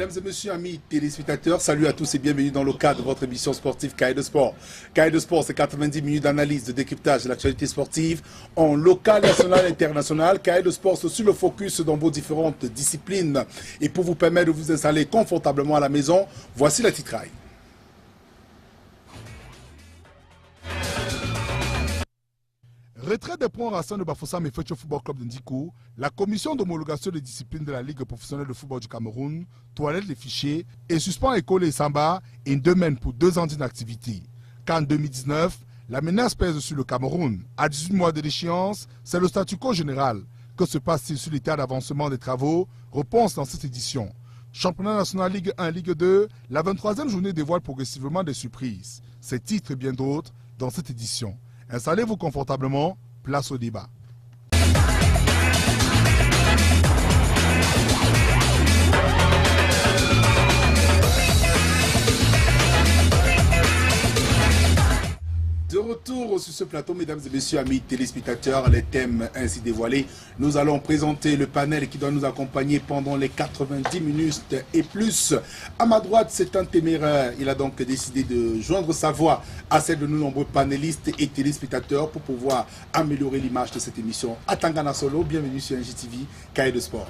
Mesdames et messieurs, amis téléspectateurs, salut à tous et bienvenue dans le cadre de votre émission sportive Cahiers de Sport. Cahiers de Sport, c'est 90 minutes d'analyse, de décryptage de l'actualité sportive en local, national et international. Cahiers de Sport, c'est sur le focus dans vos différentes disciplines. Et pour vous permettre de vous installer confortablement à la maison, voici la titraille. Retrait des points Rassan de Bafoussam et Fetcho Football Club de Ndiko, la commission d'homologation des disciplines de la Ligue professionnelle de football du Cameroun toilette les fichiers et suspend École et Samba et demande pour 2 ans d'inactivité. Qu'en 2019, la menace pèse sur le Cameroun. À 18 mois de l'échéance, c'est le statu quo général. Que se passe-t-il sur l'état d'avancement des travaux? Réponse dans cette édition. Championnat national Ligue 1, Ligue 2, la 23e journée dévoile progressivement des surprises. Ces titres et bien d'autres dans cette édition. Installez-vous confortablement, place au débat. De retour sur ce plateau, mesdames et messieurs, amis téléspectateurs, les thèmes ainsi dévoilés. Nous allons présenter le panel qui doit nous accompagner pendant les 90 minutes et plus. À ma droite, c'est un téméraire. Il a donc décidé de joindre sa voix à celle de nos nombreux panélistes et téléspectateurs pour pouvoir améliorer l'image de cette émission. Atangana Solo, bienvenue sur NGTV, Cahiers de Sport.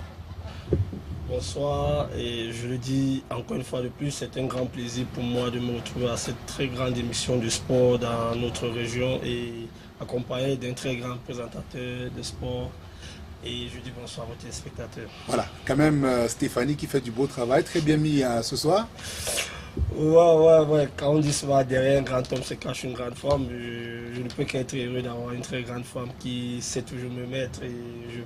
Bonsoir, et je le dis encore une fois de plus, c'est un grand plaisir pour moi de me retrouver à cette très grande émission du sport dans notre région et accompagné d'un très grand présentateur de sport. Et je dis bonsoir aux téléspectateurs. Voilà, quand même Stéphanie qui fait du beau travail, très bien mis ce soir. Ouais, quand on dit souvent derrière un grand homme se cache une grande femme, je ne peux qu'être heureux d'avoir une très grande femme qui sait toujours me mettre et je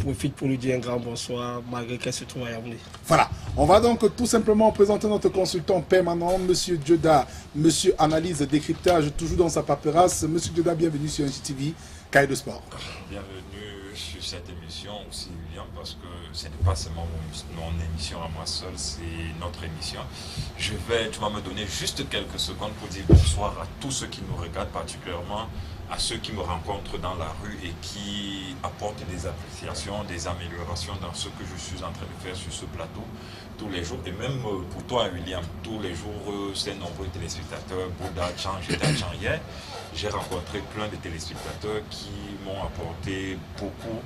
profite pour lui dire un grand bonsoir malgré qu'elle se trouve à Yaoundé. Voilà, on va donc tout simplement présenter notre consultant permanent, Monsieur Dioda, Monsieur Analyse Décryptage, toujours dans sa paperasse. Monsieur Dioda, bienvenue sur NGTV, Cahiers de Sport. Bienvenue sur cette émission aussi, William, parce que ce n'est pas seulement mon émission à moi seul, c'est notre émission. Tu vas me donner juste quelques secondes pour dire bonsoir à tous ceux qui nous regardent, particulièrement à ceux qui me rencontrent dans la rue et qui apportent des appréciations, des améliorations dans ce que je suis en train de faire sur ce plateau tous les jours. Et même pour toi, William, tous les jours, ces nombreux téléspectateurs, Bouddha, Chan, j'étais à Chan hier, j'ai rencontré plein de téléspectateurs qui m'ont apporté beaucoup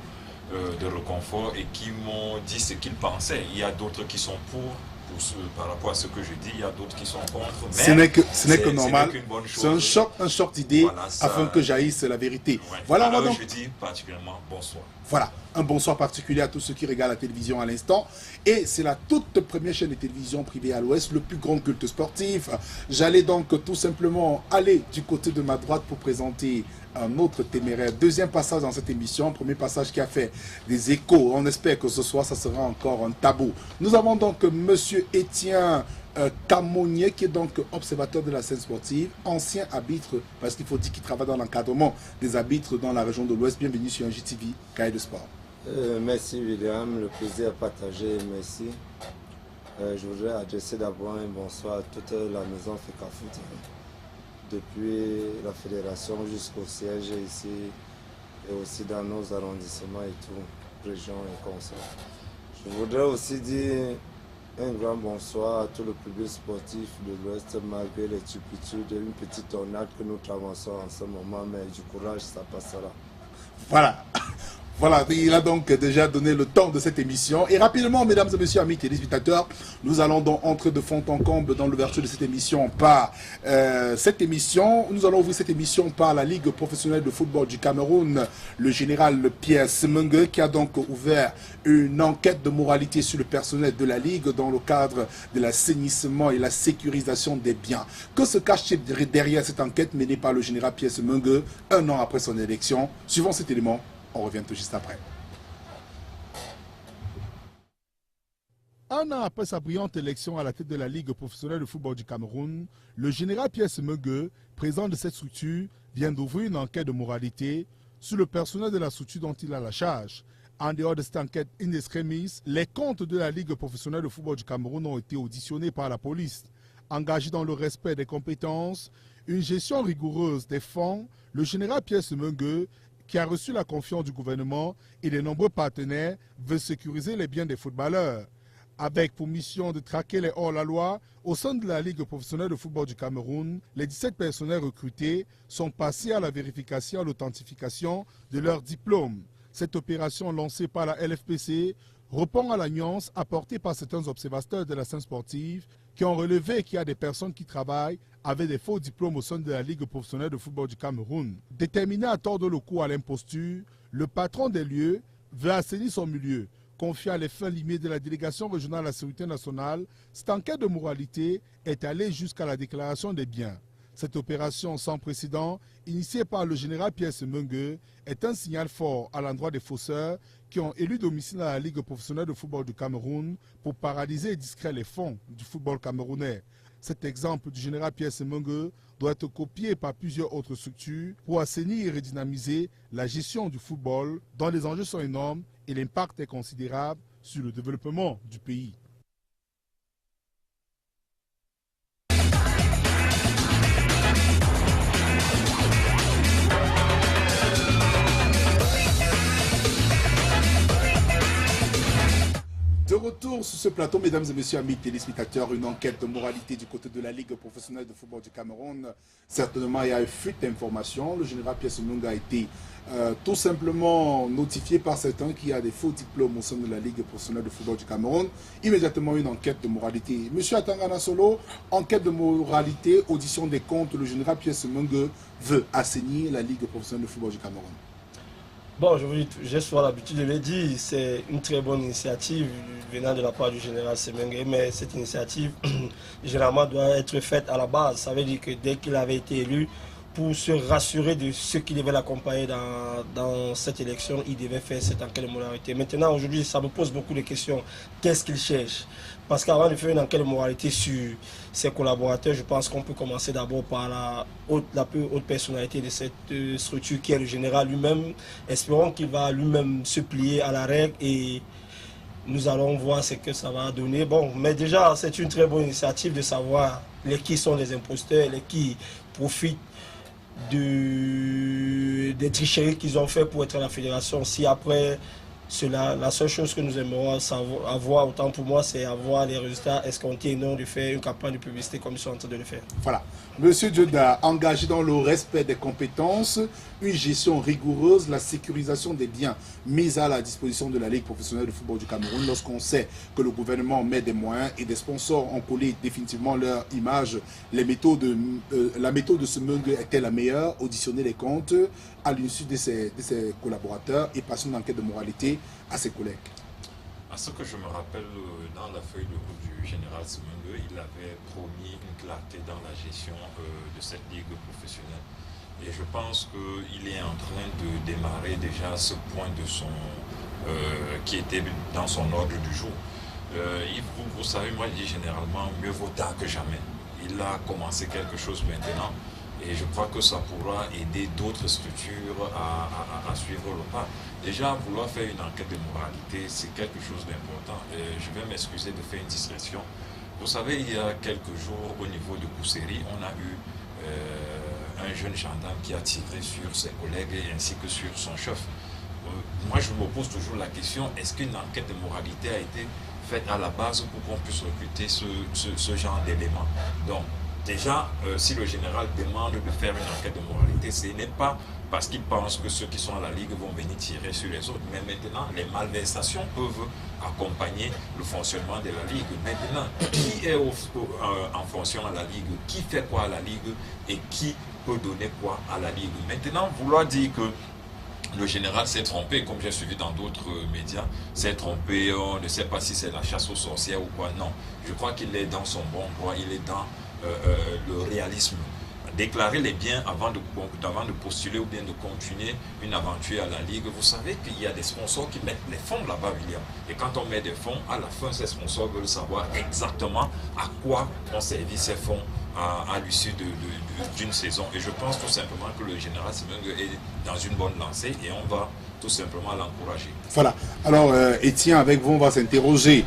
de réconfort et qui m'ont dit ce qu'ils pensaient. Il y a d'autres qui sont par rapport à ce que je dis, il y a d'autres qui sont contre. Mais ce n'est que normal, c'est un short d'idée voilà, afin que jaillisse la vérité. Ouais. Voilà, alors donc, je dis particulièrement bonsoir. Voilà, un bonsoir particulier à tous ceux qui regardent la télévision à l'instant. Et c'est la toute première chaîne de télévision privée à l'Ouest, le plus grand culte sportif. J'allais donc tout simplement aller du côté de ma droite pour présenter un autre téméraire. Deuxième passage dans cette émission, premier passage qui a fait des échos. On espère que ce soir, ça sera encore un tabou. Nous avons donc Monsieur Étienne Camonier, qui est donc observateur de la scène sportive, ancien arbitre, parce qu'il faut dire qu'il travaille dans l'encadrement des arbitres dans la région de l'Ouest. Bienvenue sur NGTV, Cahiers de Sport. Merci William, le plaisir à partager, merci. Je voudrais adresser d'abord un bonsoir à toute la maison Fekafoot, depuis la fédération jusqu'au siège ici et aussi dans nos arrondissements et tout, région et conseil. Je voudrais aussi dire un grand bonsoir à tout le public sportif de l'Ouest, malgré les turpitudes et une petite tornade que nous traversons en ce moment, mais du courage, ça passera. Voilà. Voilà, il a donc déjà donné le temps de cette émission. Et rapidement, mesdames et messieurs, amis téléspectateurs, nous allons donc entrer de fond en comble dans l'ouverture de cette émission par nous allons ouvrir cette émission par la Ligue professionnelle de football du Cameroun, le général Pierre Semengue, qui a donc ouvert une enquête de moralité sur le personnel de la Ligue dans le cadre de l'assainissement et la sécurisation des biens. Que se cache-t-il derrière cette enquête menée par le général Pierre Semengue un an après son élection? Suivant cet élément, on revient tout juste après. Un an après sa brillante élection à la tête de la Ligue professionnelle de football du Cameroun, le général Pierre Semengue, président de cette structure, vient d'ouvrir une enquête de moralité sur le personnel de la structure dont il a la charge. En dehors de cette enquête in extremis, les comptes de la Ligue professionnelle de football du Cameroun ont été auditionnés par la police. Engagé dans le respect des compétences, une gestion rigoureuse des fonds, le général Pierre Semengue, qui a reçu la confiance du gouvernement et des nombreux partenaires, veut sécuriser les biens des footballeurs. Avec pour mission de traquer les hors-la-loi, au sein de la Ligue professionnelle de football du Cameroun, les 17 personnels recrutés sont passés à la vérification et à l'authentification de leur diplôme. Cette opération lancée par la LFPC répond à la nuance apportée par certains observateurs de la scène sportive qui ont relevé qu'il y a des personnes qui travaillent avec des faux diplômes au sein de la Ligue professionnelle de football du Cameroun. Déterminé à tordre le cou à l'imposture, le patron des lieux veut assainir son milieu. Confié à les fins limites de la délégation régionale à la sécurité nationale, cette enquête de moralité est allée jusqu'à la déclaration des biens. Cette opération sans précédent, initiée par le général Pierre Semengue, est un signal fort à l'endroit des fausseurs qui ont élu domicile à la Ligue professionnelle de football du Cameroun pour paralyser et distraire les fonds du football camerounais. Cet exemple du général Pierre Semengue doit être copié par plusieurs autres structures pour assainir et redynamiser la gestion du football dont les enjeux sont énormes et l'impact est considérable sur le développement du pays. De retour sur ce plateau, mesdames et messieurs, amis téléspectateurs, une enquête de moralité du côté de la Ligue professionnelle de football du Cameroun. Certainement, il y a eu fuite d'informations. Le général Pierre Semengue a été tout simplement notifié par certains qu'il y a des faux diplômes au sein de la Ligue professionnelle de football du Cameroun. Immédiatement, une enquête de moralité. Monsieur Atangana Solo, enquête de moralité, audition des comptes, le général Pierre Semengue veut assainir la Ligue professionnelle de football du Cameroun. Bon, j'ai souvent l'habitude de le dire, c'est une très bonne initiative venant de la part du général Semengue, mais cette initiative, généralement, doit être faite à la base. Ça veut dire que dès qu'il avait été élu, pour se rassurer de ceux qui devaient l'accompagner dans cette élection, il devait faire cette enquête de moralité. Maintenant, aujourd'hui, ça me pose beaucoup de questions. Qu'est-ce qu'il cherche? Parce qu'avant de faire une enquête de moralité sur ses collaborateurs, je pense qu'on peut commencer d'abord par la plus haute personnalité de cette structure qui est le général lui-même. Espérons qu'il va lui-même se plier à la règle et nous allons voir ce que ça va donner. Bon, mais déjà, c'est une très bonne initiative de savoir qui sont les imposteurs, qui profitent des tricheries qu'ils ont fait pour être à la fédération. Si après cela, la seule chose que nous aimerions avoir, autant pour moi, c'est avoir les résultats escomptés et non de faire une campagne de publicité comme ils sont en train de le faire. Voilà. Monsieur Dioda, engagé dans le respect des compétences, une gestion rigoureuse, la sécurisation des biens mis à la disposition de la Ligue professionnelle de football du Cameroun, lorsqu'on sait que le gouvernement met des moyens et des sponsors ont collé définitivement leur image, la méthode de Semengue était la meilleure, auditionner les comptes à l'insu de ses collaborateurs et passer une enquête de moralité à ses collègues. À ce que je me rappelle, dans la feuille de route du général Semengue, il avait promis une clarté dans la gestion de cette ligue professionnelle. Et je pense qu'il est en train de démarrer déjà ce point de qui était dans son ordre du jour. Vous savez, moi je dis généralement, mieux vaut tard que jamais. Il a commencé quelque chose maintenant. Et je crois que ça pourra aider d'autres structures à suivre le pas. Déjà, vouloir faire une enquête de moralité, c'est quelque chose d'important. Je vais m'excuser de faire une discrétion. Vous savez, il y a quelques jours, au niveau de Kousséry, on a eu un jeune gendarme qui a tiré sur ses collègues et ainsi que sur son chef. Moi, je me pose toujours la question, est-ce qu'une enquête de moralité a été faite à la base pour qu'on puisse recruter ce genre d'éléments? Donc, déjà, si le général demande de faire une enquête de moralité, ce n'est pas parce qu'il pense que ceux qui sont à la Ligue vont venir tirer sur les autres. Mais maintenant, les malversations peuvent accompagner le fonctionnement de la Ligue. Maintenant, qui est en fonction à la Ligue? Qui fait quoi à la Ligue? Et qui peut donner quoi à la Ligue? Maintenant, vouloir dire que le général s'est trompé, comme j'ai suivi dans d'autres médias, s'est trompé, on ne sait pas si c'est la chasse aux sorcières ou quoi. Non, je crois qu'il est dans son bon droit, il est dans le réalisme. Déclarer les biens avant de postuler ou bien de continuer une aventure à la Ligue. Vous savez qu'il y a des sponsors qui mettent les fonds là-bas, William. Et quand on met des fonds, à la fin, ces sponsors veulent savoir exactement à quoi ont servi ces fonds à l'issue d'une saison. Et je pense tout simplement que le général Semengue est dans une bonne lancée et on va tout simplement l'encourager. Voilà. Alors, Étienne, avec vous, on va s'interroger.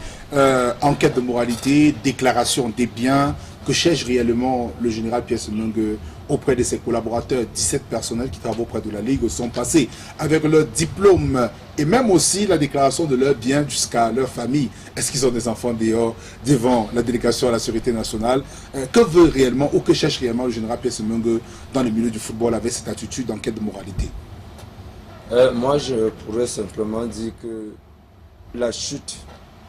Enquête de moralité, déclaration des biens, que cherche réellement le général Pierre Semengue auprès de ses collaborateurs. 17 personnels qui travaillent auprès de la Ligue sont passés avec leur diplôme et même aussi la déclaration de leurs biens jusqu'à leur famille. Est-ce qu'ils ont des enfants dehors devant la délégation à la sécurité nationale? Que veut réellement ou que cherche réellement le général Pierre Semengue dans le milieu du football avec cette attitude d'enquête de moralité? Moi, je pourrais simplement dire que la chute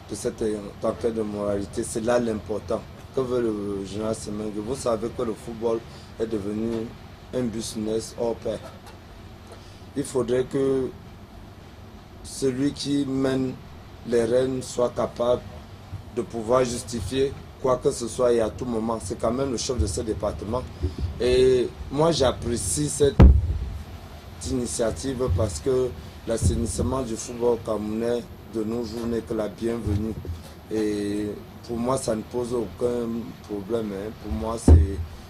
de cette enquête de moralité, c'est là l'important. Que veut le général Semengue? Vous savez que le football est devenu un business hors pair. Il faudrait que celui qui mène les rênes soit capable de pouvoir justifier quoi que ce soit et à tout moment. C'est quand même le chef de ce département. Et moi, j'apprécie cette initiative parce que l'assainissement du football camerounais de nos jours n'est que la bienvenue. Et pour moi, ça ne pose aucun problème. Pour moi,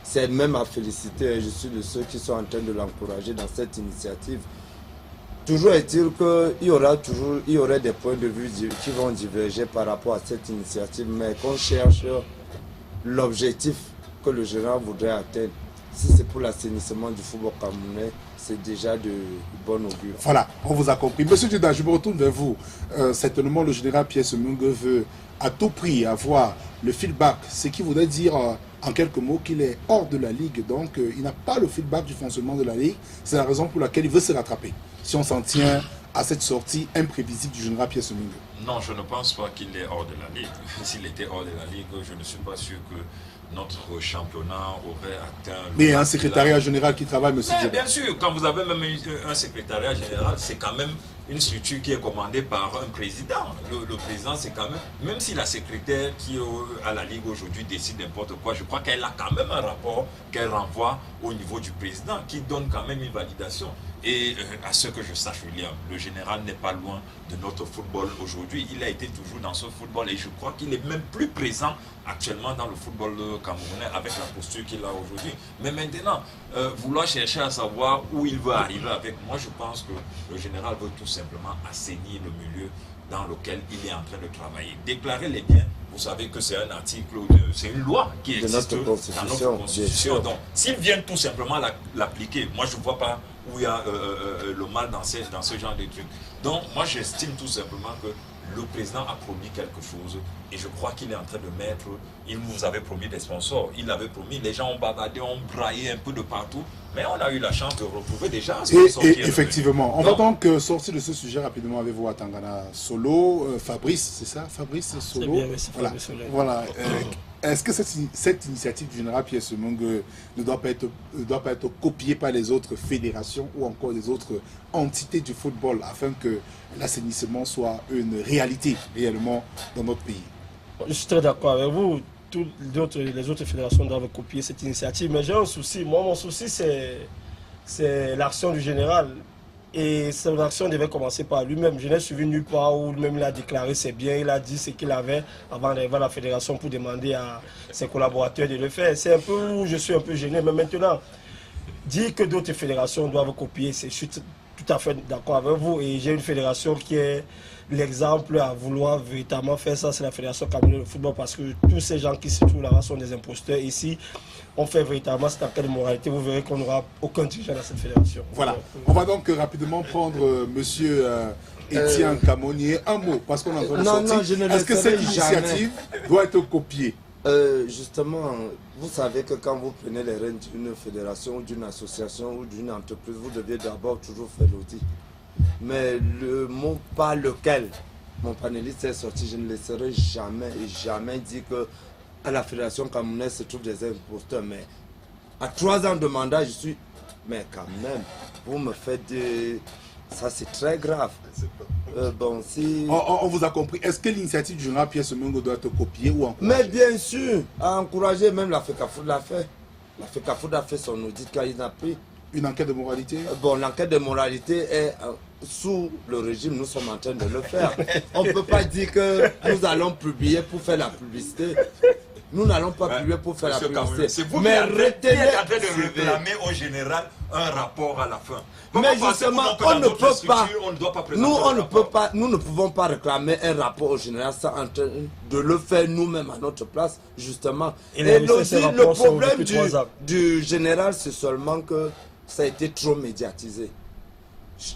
c'est même à féliciter. Je suis de ceux qui sont en train de l'encourager dans cette initiative. Toujours est-il qu'il y aurait des points de vue qui vont diverger par rapport à cette initiative, mais qu'on cherche l'objectif que le général voudrait atteindre. Si c'est pour l'assainissement du football camerounais, c'est déjà de bon augure. Voilà, on vous a compris. Monsieur Duda, je me retourne vers vous. Certainement, le général Pierre Semengue veut à tout prix avoir le feedback, ce qui voudrait dire en quelques mots qu'il est hors de la Ligue. Donc, il n'a pas le feedback du fonctionnement de la Ligue. C'est la raison pour laquelle il veut se rattraper. Si on s'en tient à cette sortie imprévisible du général Pierre Semengue. Non, je ne pense pas qu'il est hors de la Ligue. S'il était hors de la Ligue, je ne suis pas sûr que notre championnat aurait atteint... Mais il y a un secrétariat général qui travaille, monsieur Diaba. Bien sûr, quand vous avez même un secrétariat général, c'est quand même une structure qui est commandée par un président. Le président, c'est quand même si la secrétaire qui est à la Ligue aujourd'hui décide n'importe quoi, je crois qu'elle a quand même un rapport qu'elle renvoie au niveau du président, qui donne quand même une validation. Et à ce que je sache, William, le général n'est pas loin de notre football aujourd'hui. Il a été toujours dans ce football et je crois qu'il est même plus présent actuellement dans le football camerounais avec la posture qu'il a aujourd'hui. Mais maintenant, vouloir chercher à savoir où il veut arriver avec moi, je pense que le général veut tout simplement assainir le milieu dans lequel il est en train de travailler. Déclarer les biens, vous savez que c'est un article, c'est une loi qui existe dans notre constitution. Donc, s'ils viennent tout simplement l'appliquer, moi je ne vois pas où il y a le mal dans ce genre de trucs. Donc, moi j'estime tout simplement que le président a promis quelque chose et je crois qu'il est en train de mettre, il nous avait promis des sponsors, il avait promis, les gens ont bavardé, ont braillé un peu de partout, mais on a eu la chance de retrouver déjà un sponsor. Et effectivement, on va donc sortir de ce sujet rapidement avec vous à Tangana Solo, Fabrice, c'est ça, Fabrice Solo. C'est bien, oui, c'est Fabrice Solo. Voilà. Est-ce que cette initiative du général Pierre Semengue ne doit pas être copiée par les autres fédérations ou encore les autres entités du football afin que l'assainissement soit une réalité réellement dans notre pays? Je suis très d'accord avec vous. Les autres fédérations doivent copier cette initiative. Mais j'ai un souci. Moi, mon souci, c'est l'action du général. Et son action devait commencer par lui-même. Je n'ai suivi nulle part où lui-même il a déclaré ses biens, il a dit ce qu'il avait avant d'arriver à la fédération pour demander à ses collaborateurs de le faire. C'est un peu où je suis un peu gêné. Mais maintenant, dire que d'autres fédérations doivent copier, je suis tout à fait d'accord avec vous. Et j'ai une fédération qui est l'exemple à vouloir véritablement faire ça, c'est la Fédération camerounaise de football, parce que tous ces gens qui se trouvent là-bas sont des imposteurs. Ici, on fait véritablement cette enquête de moralité, vous verrez qu'on n'aura aucun dirigeant dans cette fédération. Voilà. On va donc rapidement prendre monsieur Étienne Camonier. Un mot, parce qu'on a entendu sortir. Est-ce que cette initiative doit être copiée? Justement, vous savez que quand vous prenez les rênes d'une fédération, d'une association ou d'une entreprise, vous devez d'abord toujours faire l'audit. Mais le mot par lequel mon panéliste est sorti, je ne laisserai jamais dire que à la fédération camerounaise se trouvent des imposteurs. Mais à 3 ans de mandat, je suis... Mais quand même, vous me faites des... Ça, c'est très grave. Bon, si... On vous a compris. Est-ce que l'initiative du général Pierre Semengue doit être copiée ou encouragée? Mais bien sûr, à encourager, même la FECAFOOT l'a fait. La FECAFOOT a fait son audit quand il a pris. Une enquête de moralité? Bon, l'enquête de moralité est sous le régime, nous sommes en train de le faire. On ne peut pas dire que nous allons publier pour faire la publicité. Nous n'allons pas prier pour faire la publicité. C'est vous mais qui êtes en train de suivez. réclamer au général un rapport à la fin. Mais justement, on ne peut pas. On ne doit pas présenter Nous, on ne rapport. peut pas. Nous ne pouvons pas réclamer un rapport au général sans en train de le faire nous-mêmes à notre place, justement. Et aussi, le problème du général, c'est seulement que ça a été trop médiatisé.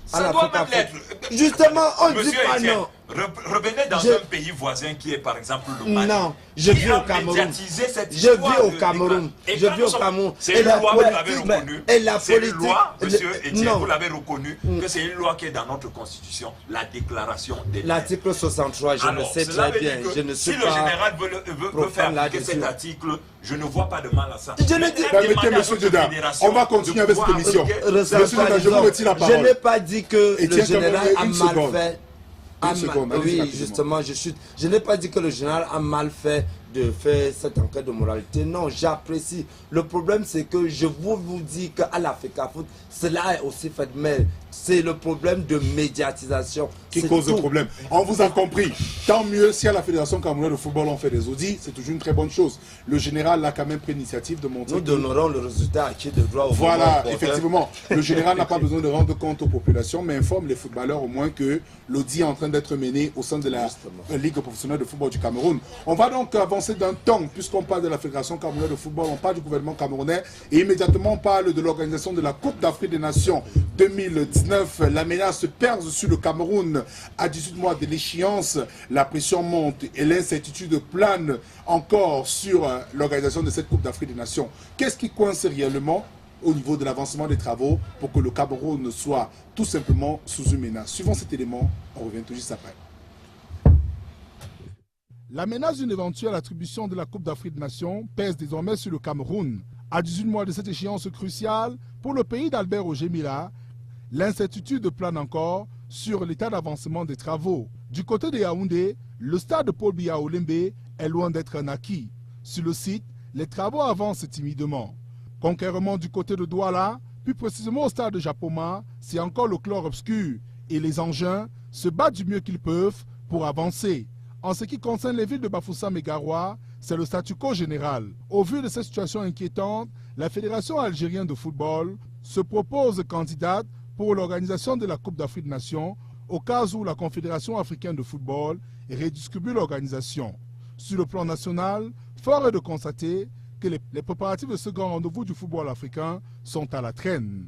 Ça doit même l'être. Justement, on ne dit pas Etienne, non. Revenez dans un pays voisin qui est par exemple le Mali. Non, je vis au Cameroun. Je vis au Cameroun. Je vis au Cameroun. C'est une loi, vous l'avez reconnue. Et la C'est une politique. loi, monsieur Etienne, Non. vous l'avez reconnu, que c'est une loi qui est dans notre constitution, la déclaration des droits. L'article 63, je le sais cela très veut dire bien. que Je ne si suis le pas. général veut faire appliquer cet là-dessus. article, je ne vois pas de mal à ça. Je ne dis pas. Permettez, monsieur Deda, on va continuer avec cette émission. Monsieur Deda, je vous retire la Je parole. n'ai pas dit que Etienne, le général a une mal seconde. fait. Une seconde, allez-y Oui, rapidement. justement, je n'ai pas dit que le général a mal fait de faire cette enquête de moralité. Non, j'apprécie. Le problème, c'est que je vous dis qu'à l'Africa Foot, cela est aussi fait. Mais c'est le problème de médiatisation. Qui C'est cause le tout. problème. On vous a compris. Tant mieux si à la Fédération camerounaise de football on fait des audits, c'est toujours une très bonne chose. Le général a quand même pris l'initiative de montrer Nous que- donnerons le résultat à qui de droit au moment Voilà, opportun. effectivement. Le général n'a pas besoin de rendre compte aux populations, mais informe les footballeurs au moins que l'audit est en train d'être mené au sein de la Ligue professionnelle de football du Cameroun. On va donc avancer d'un temps, puisqu'on parle de la Fédération camerounaise de football, on parle du gouvernement camerounais, et immédiatement on parle de l'organisation de la Coupe d'Afrique des Nations 2019. La menace perce sur le Cameroun à 18 mois de l'échéance. La pression monte et l'incertitude plane encore sur l'organisation de cette Coupe d'Afrique des Nations. Qu'est-ce qui coince réellement au niveau de l'avancement des travaux pour que le Cameroun soit tout simplement sous une menace? Suivant cet élément, on revient tout juste après. La menace d'une éventuelle attribution de la Coupe d'Afrique des Nations pèse désormais sur le Cameroun. À 18 mois de cette échéance cruciale, pour le pays d'Albert Roger Mila, l'incertitude plane encore sur l'état d'avancement des travaux. Du côté de Yaoundé, le stade Paul Biya Olembe est loin d'être un acquis. Sur le site, les travaux avancent timidement. Concrètement du côté de Douala, plus précisément au stade de Japoma, c'est encore le chlore obscur et les engins se battent du mieux qu'ils peuvent pour avancer. En ce qui concerne les villes de Bafoussam et Garoua, c'est le statu quo général. Au vu de cette situation inquiétante, la Fédération algérienne de football se propose candidate pour l'organisation de la Coupe d'Afrique des Nations au cas où la Confédération africaine de football redistribue l'organisation. Sur le plan national, fort est de constater que les préparatifs de ce grand rendez-vous du football africain sont à la traîne.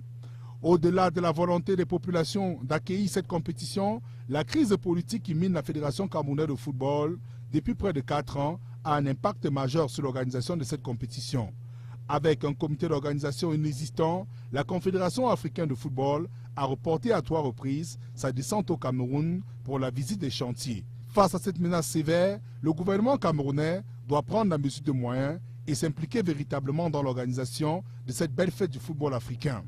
Au-delà de la volonté des populations d'accueillir cette compétition, la crise politique qui mine la Fédération camerounaise de football depuis près de 4 ans a un impact majeur sur l'organisation de cette compétition. Avec un comité d'organisation inexistant, la Confédération africaine de football a reporté à 3 reprises sa descente au Cameroun pour la visite des chantiers. Face à cette menace sévère, le gouvernement camerounais doit prendre la mesure de moyens et s'impliquer véritablement dans l'organisation de cette belle fête du football africain,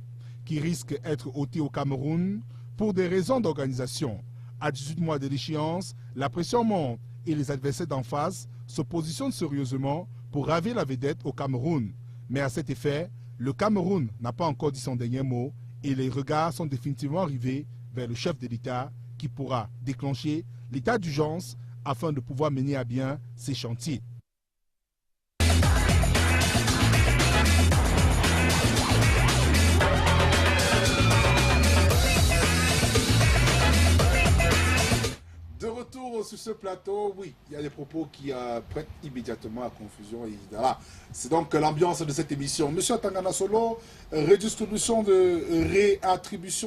qui risque d'être ôtée au Cameroun pour des raisons d'organisation. À 18 mois de l'échéance, la pression monte et les adversaires d'en face se positionnent sérieusement pour ravir la vedette au Cameroun. Mais à cet effet, le Cameroun n'a pas encore dit son dernier mot et les regards sont définitivement rivés vers le chef de l'État qui pourra déclencher l'état d'urgence afin de pouvoir mener à bien ces chantiers. De retour sur ce plateau, oui, il y a des propos qui prêtent immédiatement à confusion, etc. C'est donc l'ambiance de cette émission. Monsieur Tangana Solo, réattribution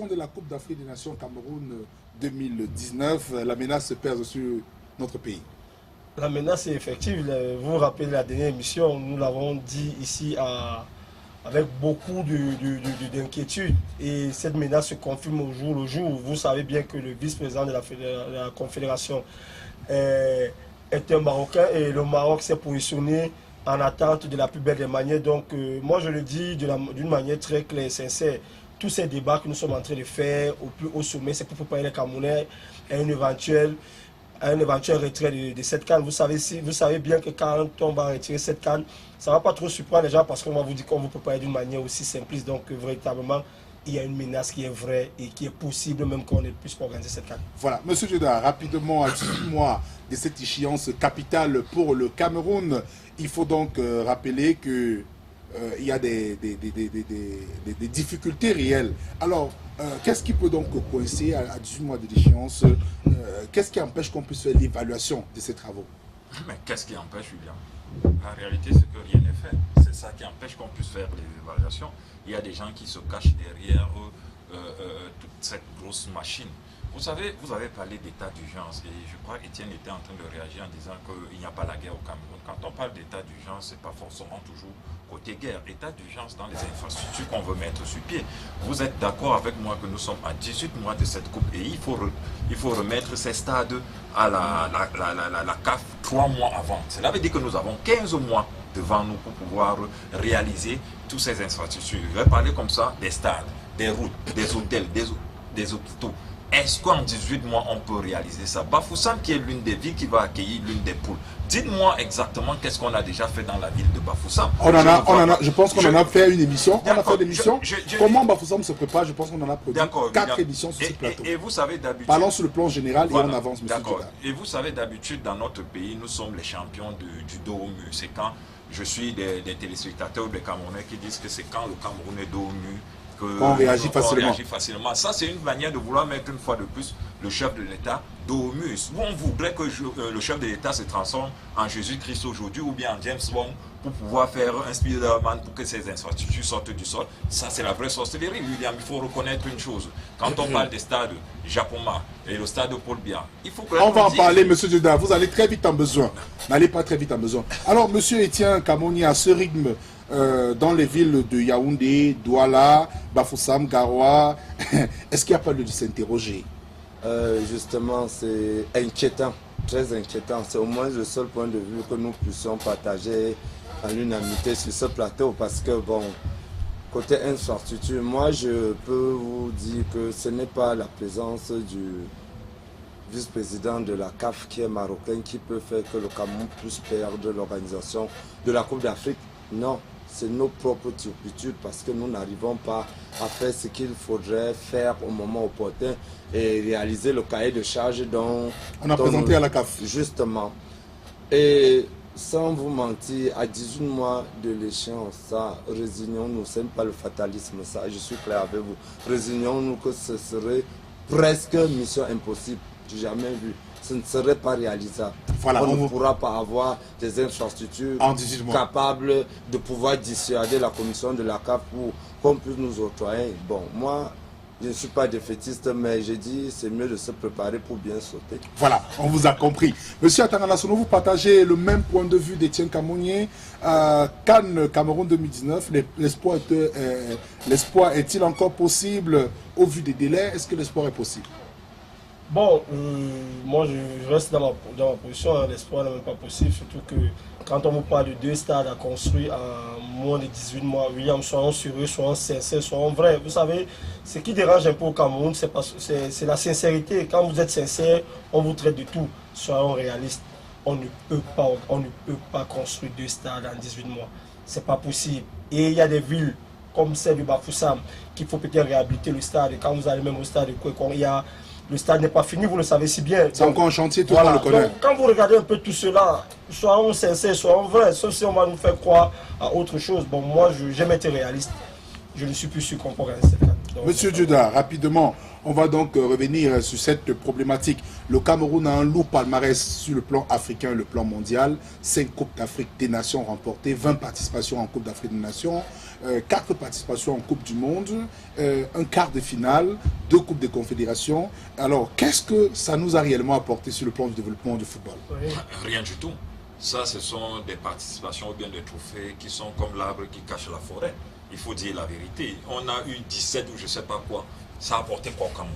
de la Coupe d'Afrique des Nations Cameroun 2019, la menace se pèse sur notre pays. La menace est effective. Vous vous rappelez la dernière émission, nous l'avons dit ici avec beaucoup d'inquiétude. Et cette menace se confirme au jour le jour. Vous savez bien que le vice-président de la Confédération est un Marocain et le Maroc s'est positionné en attente de la plus belle des manières. Donc moi je le dis d'une manière très claire et sincère. Tous ces débats que nous sommes en train de faire au plus haut sommet, c'est pour préparer les Camerounais à un éventuel retrait de cette canne. Vous savez bien que quand on va retirer cette canne, ça ne va pas trop surprendre les gens parce qu'on va vous dire qu'on vous prépare d'une manière aussi simpliste. Donc véritablement, il y a une menace qui est vraie et qui est possible même qu'on ne puisse pas organiser cette CAN. Voilà, Monsieur Juda, rapidement, à 18 mois de cette échéance capitale pour le Cameroun, il faut donc rappeler que il y a des difficultés réelles. Alors, qu'est-ce qui peut donc coincer à 18 mois de l'échéance? Qu'est-ce qui empêche qu'on puisse faire l'évaluation de ces travaux? Mais qu'est-ce qui empêche, William? La réalité, c'est que rien n'est fait. C'est ça qui empêche qu'on puisse faire les évaluations. Il y a des gens qui se cachent derrière toute cette grosse machine. Vous savez, vous avez parlé d'état d'urgence et je crois qu'Étienne était en train de réagir en disant qu'il n'y a pas la guerre au Cameroun. Quand on parle d'état d'urgence, ce n'est pas forcément toujours côté guerre. État d'urgence dans les infrastructures qu'on veut mettre sur pied. Vous êtes d'accord avec moi que nous sommes à 18 mois de cette coupe et il faut remettre ces stades à la CAF 3 mois avant. Cela veut dire que nous avons 15 mois devant nous pour pouvoir réaliser toutes ces infrastructures. Je vais parler comme ça des stades, des routes, des hôtels, des hôpitaux. Est-ce qu'en 18 mois, on peut réaliser ça? Bafoussam, qui est l'une des villes qui va accueillir l'une des poules. Dites-moi exactement qu'est-ce qu'on a déjà fait dans la ville de Bafoussam. Je pense qu'on en a fait une émission. On a fait des émissions. Comment Bafoussam se prépare? Je pense qu'on en a produit 4 émissions sur ce plateau. Et vous savez d'habitude... Parlons sur le plan général voilà, et on avance, monsieur. D'accord. Et vous savez d'habitude, dans notre pays, nous sommes les champions du dos au mur. C'est quand je suis des téléspectateurs des Camerounais qui disent que c'est quand le Cameroun est dos au mur on réagit facilement. Ça, c'est une manière de vouloir mettre une fois de plus le chef de l'État dos au mur. Ou on voudrait que le chef de l'État se transforme en Jésus-Christ aujourd'hui ou bien en James Bond pour pouvoir faire un Spider-Man pour que ces infrastructures sortent du sol. Ça, c'est la vraie sorcellerie, William. Il faut reconnaître une chose. Quand on parle des stades Japoma et le stade Paul Biya, il faut que... On va en parler, monsieur Juda. Vous allez très vite en besoin. N'allez pas très vite en besoin. Alors, monsieur Étienne Kamoni, à ce rythme, dans les villes de Yaoundé, Douala, Bafoussam, Garoua, est-ce qu'il n'y a pas lieu de s'interroger? Justement, c'est inquiétant, très inquiétant. C'est au moins le seul point de vue que nous puissions partager à l'unanimité sur ce plateau parce que, bon, côté infrastructure, moi je peux vous dire que ce n'est pas la présence du vice-président de la CAF qui est marocain qui peut faire que le Cameroun puisse perdre l'organisation de la Coupe d'Afrique. Non. C'est nos propres turpitudes parce que nous n'arrivons pas à faire ce qu'il faudrait faire au moment opportun et réaliser le cahier de charge dont on a présenté à la CAF. Justement. Et sans vous mentir, à 18 mois de l'échéance, ça, résignons-nous, ce n'est pas le fatalisme, ça, je suis clair avec vous. Résignons-nous que ce serait presque mission impossible, jamais vu. Ce ne serait pas réalisable. Voilà, on ne pourra pas avoir des infrastructures capables de pouvoir dissuader la commission de la CAF pour qu'on puisse nous octroyer. Bon, moi, je ne suis pas défaitiste, mais j'ai dit c'est mieux de se préparer pour bien sauter. Voilà, on vous a compris. Monsieur Atanganassono, vous partagez le même point de vue d'Étienne Kamonier. Cannes Cameroun 2019, l'espoir est-il encore possible au vu des délais? Est-ce que l'espoir est possible? Bon, moi je reste dans ma position, hein. L'espoir n'est même pas possible, surtout que quand on vous parle de 2 stades à construire en moins de 18 mois, William, soyons sérieux, soyons sincères, soyons vrais. Vous savez, ce qui dérange un peu au Cameroun, c'est la sincérité. Quand vous êtes sincère, on vous traite de tout. Soyons réalistes, on ne peut pas construire 2 stades en 18 mois. C'est pas possible. Et il y a des villes comme celle de Bafoussam qu'il faut peut-être réhabiliter le stade. Et quand vous allez même au stade de Kwekon, le stade n'est pas fini, vous le savez si bien. C'est encore un chantier, tout le monde le connaît. Donc, quand vous regardez un peu tout cela, soyons sincères, soyons vrais, sauf si on va nous faire croire à autre chose. Bon, moi, j'ai été réaliste. Je ne suis plus sûr qu'on pourrait rester là. Monsieur Juda, rapidement, on va donc revenir sur cette problématique. Le Cameroun a un lourd palmarès sur le plan africain et le plan mondial. 5 Coupes d'Afrique des Nations remportées, 20 participations en Coupe d'Afrique des Nations, 4 participations en Coupe du Monde, un quart de finale, 2 Coupes de Confédération. Alors, qu'est-ce que ça nous a réellement apporté sur le plan du développement du football? Rien du tout. Ça, ce sont des participations ou bien des trophées qui sont comme l'arbre qui cache la forêt. Il faut dire la vérité. On a eu 17 ou je ne sais pas quoi. Ça a apporté quoi au Cameroun?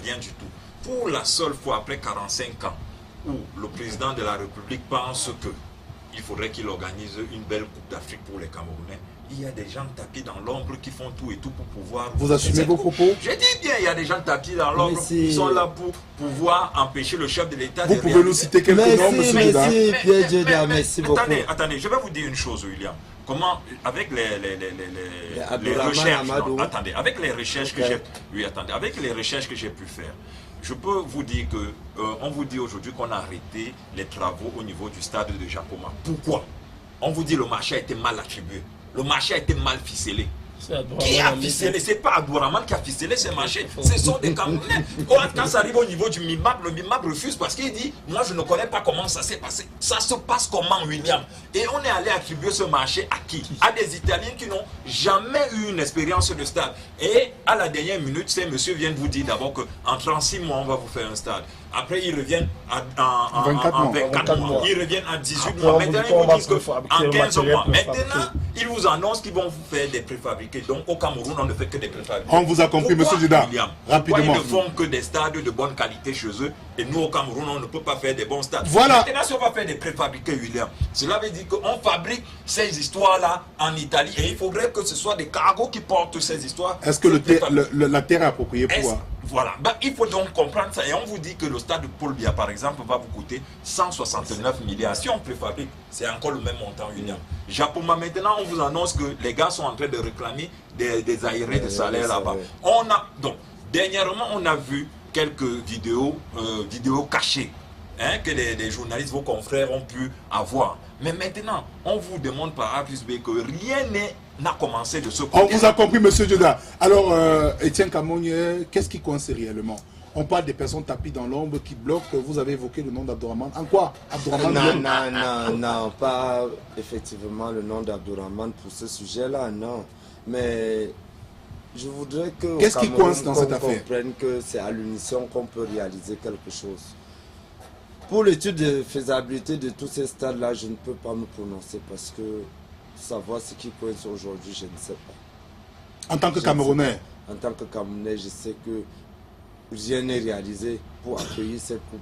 Rien du tout. Pour la seule fois après 45 ans où le président de la République pense qu'il faudrait qu'il organise une belle Coupe d'Afrique pour les Camerounais, il y a des gens tapis dans l'ombre qui font tout et tout pour pouvoir... Vous assumez vos propos? J'ai dit bien, il y a des gens tapis dans l'ombre qui sont là pour pouvoir empêcher le chef de l'État de réaliser. Vous pouvez nous citer quelques noms, monsieur Juda? Merci beaucoup. Attendez, je vais vous dire une chose, William. comment, avec les recherches, non, attendez, avec les recherches que j'ai, oui, attendez, avec les recherches que j'ai pu faire, je peux vous dire que, on vous dit aujourd'hui qu'on a arrêté les travaux au niveau du stade de Jacoma. Pourquoi? On vous dit le marché a été mal attribué, le marché a été mal ficelé. Qui a ficelé? C'est pas Abdourahmane qui a ficelé ces marchés, ce sont des Camerounais. Quand ça arrive au niveau du MIMAP, le MIMAP refuse parce qu'il dit, moi je ne connais pas comment ça s'est passé. Ça se passe comment, William? Et on est allé attribuer ce marché à qui? À des Italiens qui n'ont jamais eu une expérience de stade. Et à la dernière minute, ces messieurs viennent vous dire d'abord qu'en 36 mois, on va vous faire un stade. Après, ils reviennent en 24 mois. Ils reviennent en 18 mois. Maintenant, ils vous disent qu'en 15 mois. Maintenant, ils vous annoncent qu'ils vont vous faire des préfabriqués. Donc, au Cameroun, on ne fait que des préfabriqués. On vous a compris, M. Dida. Rapidement. Pourquoi ils ne font que des stades de bonne qualité chez eux? Et nous, au Cameroun, on ne peut pas faire des bons stades. Voilà. Maintenant, si on va faire des préfabriqués, William, cela veut dire qu'on fabrique ces histoires-là en Italie. Et il faudrait que ce soit des cargos qui portent ces histoires. Est-ce que la terre est appropriée pour... Voilà, il faut donc comprendre ça. Et on vous dit que le stade de Paul Biya, par exemple, va vous coûter 169 milliards. Si on préfabrique, c'est encore le même montant, William. Japoma, maintenant, on vous annonce que les gars sont en train de réclamer des aérés de salaire là-bas. Donc, dernièrement, on a vu quelques vidéos cachées, hein, que les journalistes, vos confrères, ont pu avoir. Mais maintenant, on vous demande par A plus B que rien n'a commencé de ce côté. On vous a compris, M. Dida. Alors, Etienne Kamogne, qu'est-ce qui coince réellement? On parle des personnes tapies dans l'ombre qui bloquent. Vous avez évoqué le nom d'Abdourahmane. En quoi Abdourahmane Non, pas effectivement le nom d'Abdourahmane pour ce sujet-là, non. Mais je voudrais que qu'est-ce qui coince dans cette affaire? Comprenne que c'est à l'unisson qu'on peut réaliser quelque chose. Pour l'étude de faisabilité de tous ces stades-là, je ne peux pas me prononcer parce que savoir ce qui coince aujourd'hui, je ne sais pas. En tant que Camerounais? En tant que Camerounais, je sais que rien n'est réalisé pour accueillir cette coupe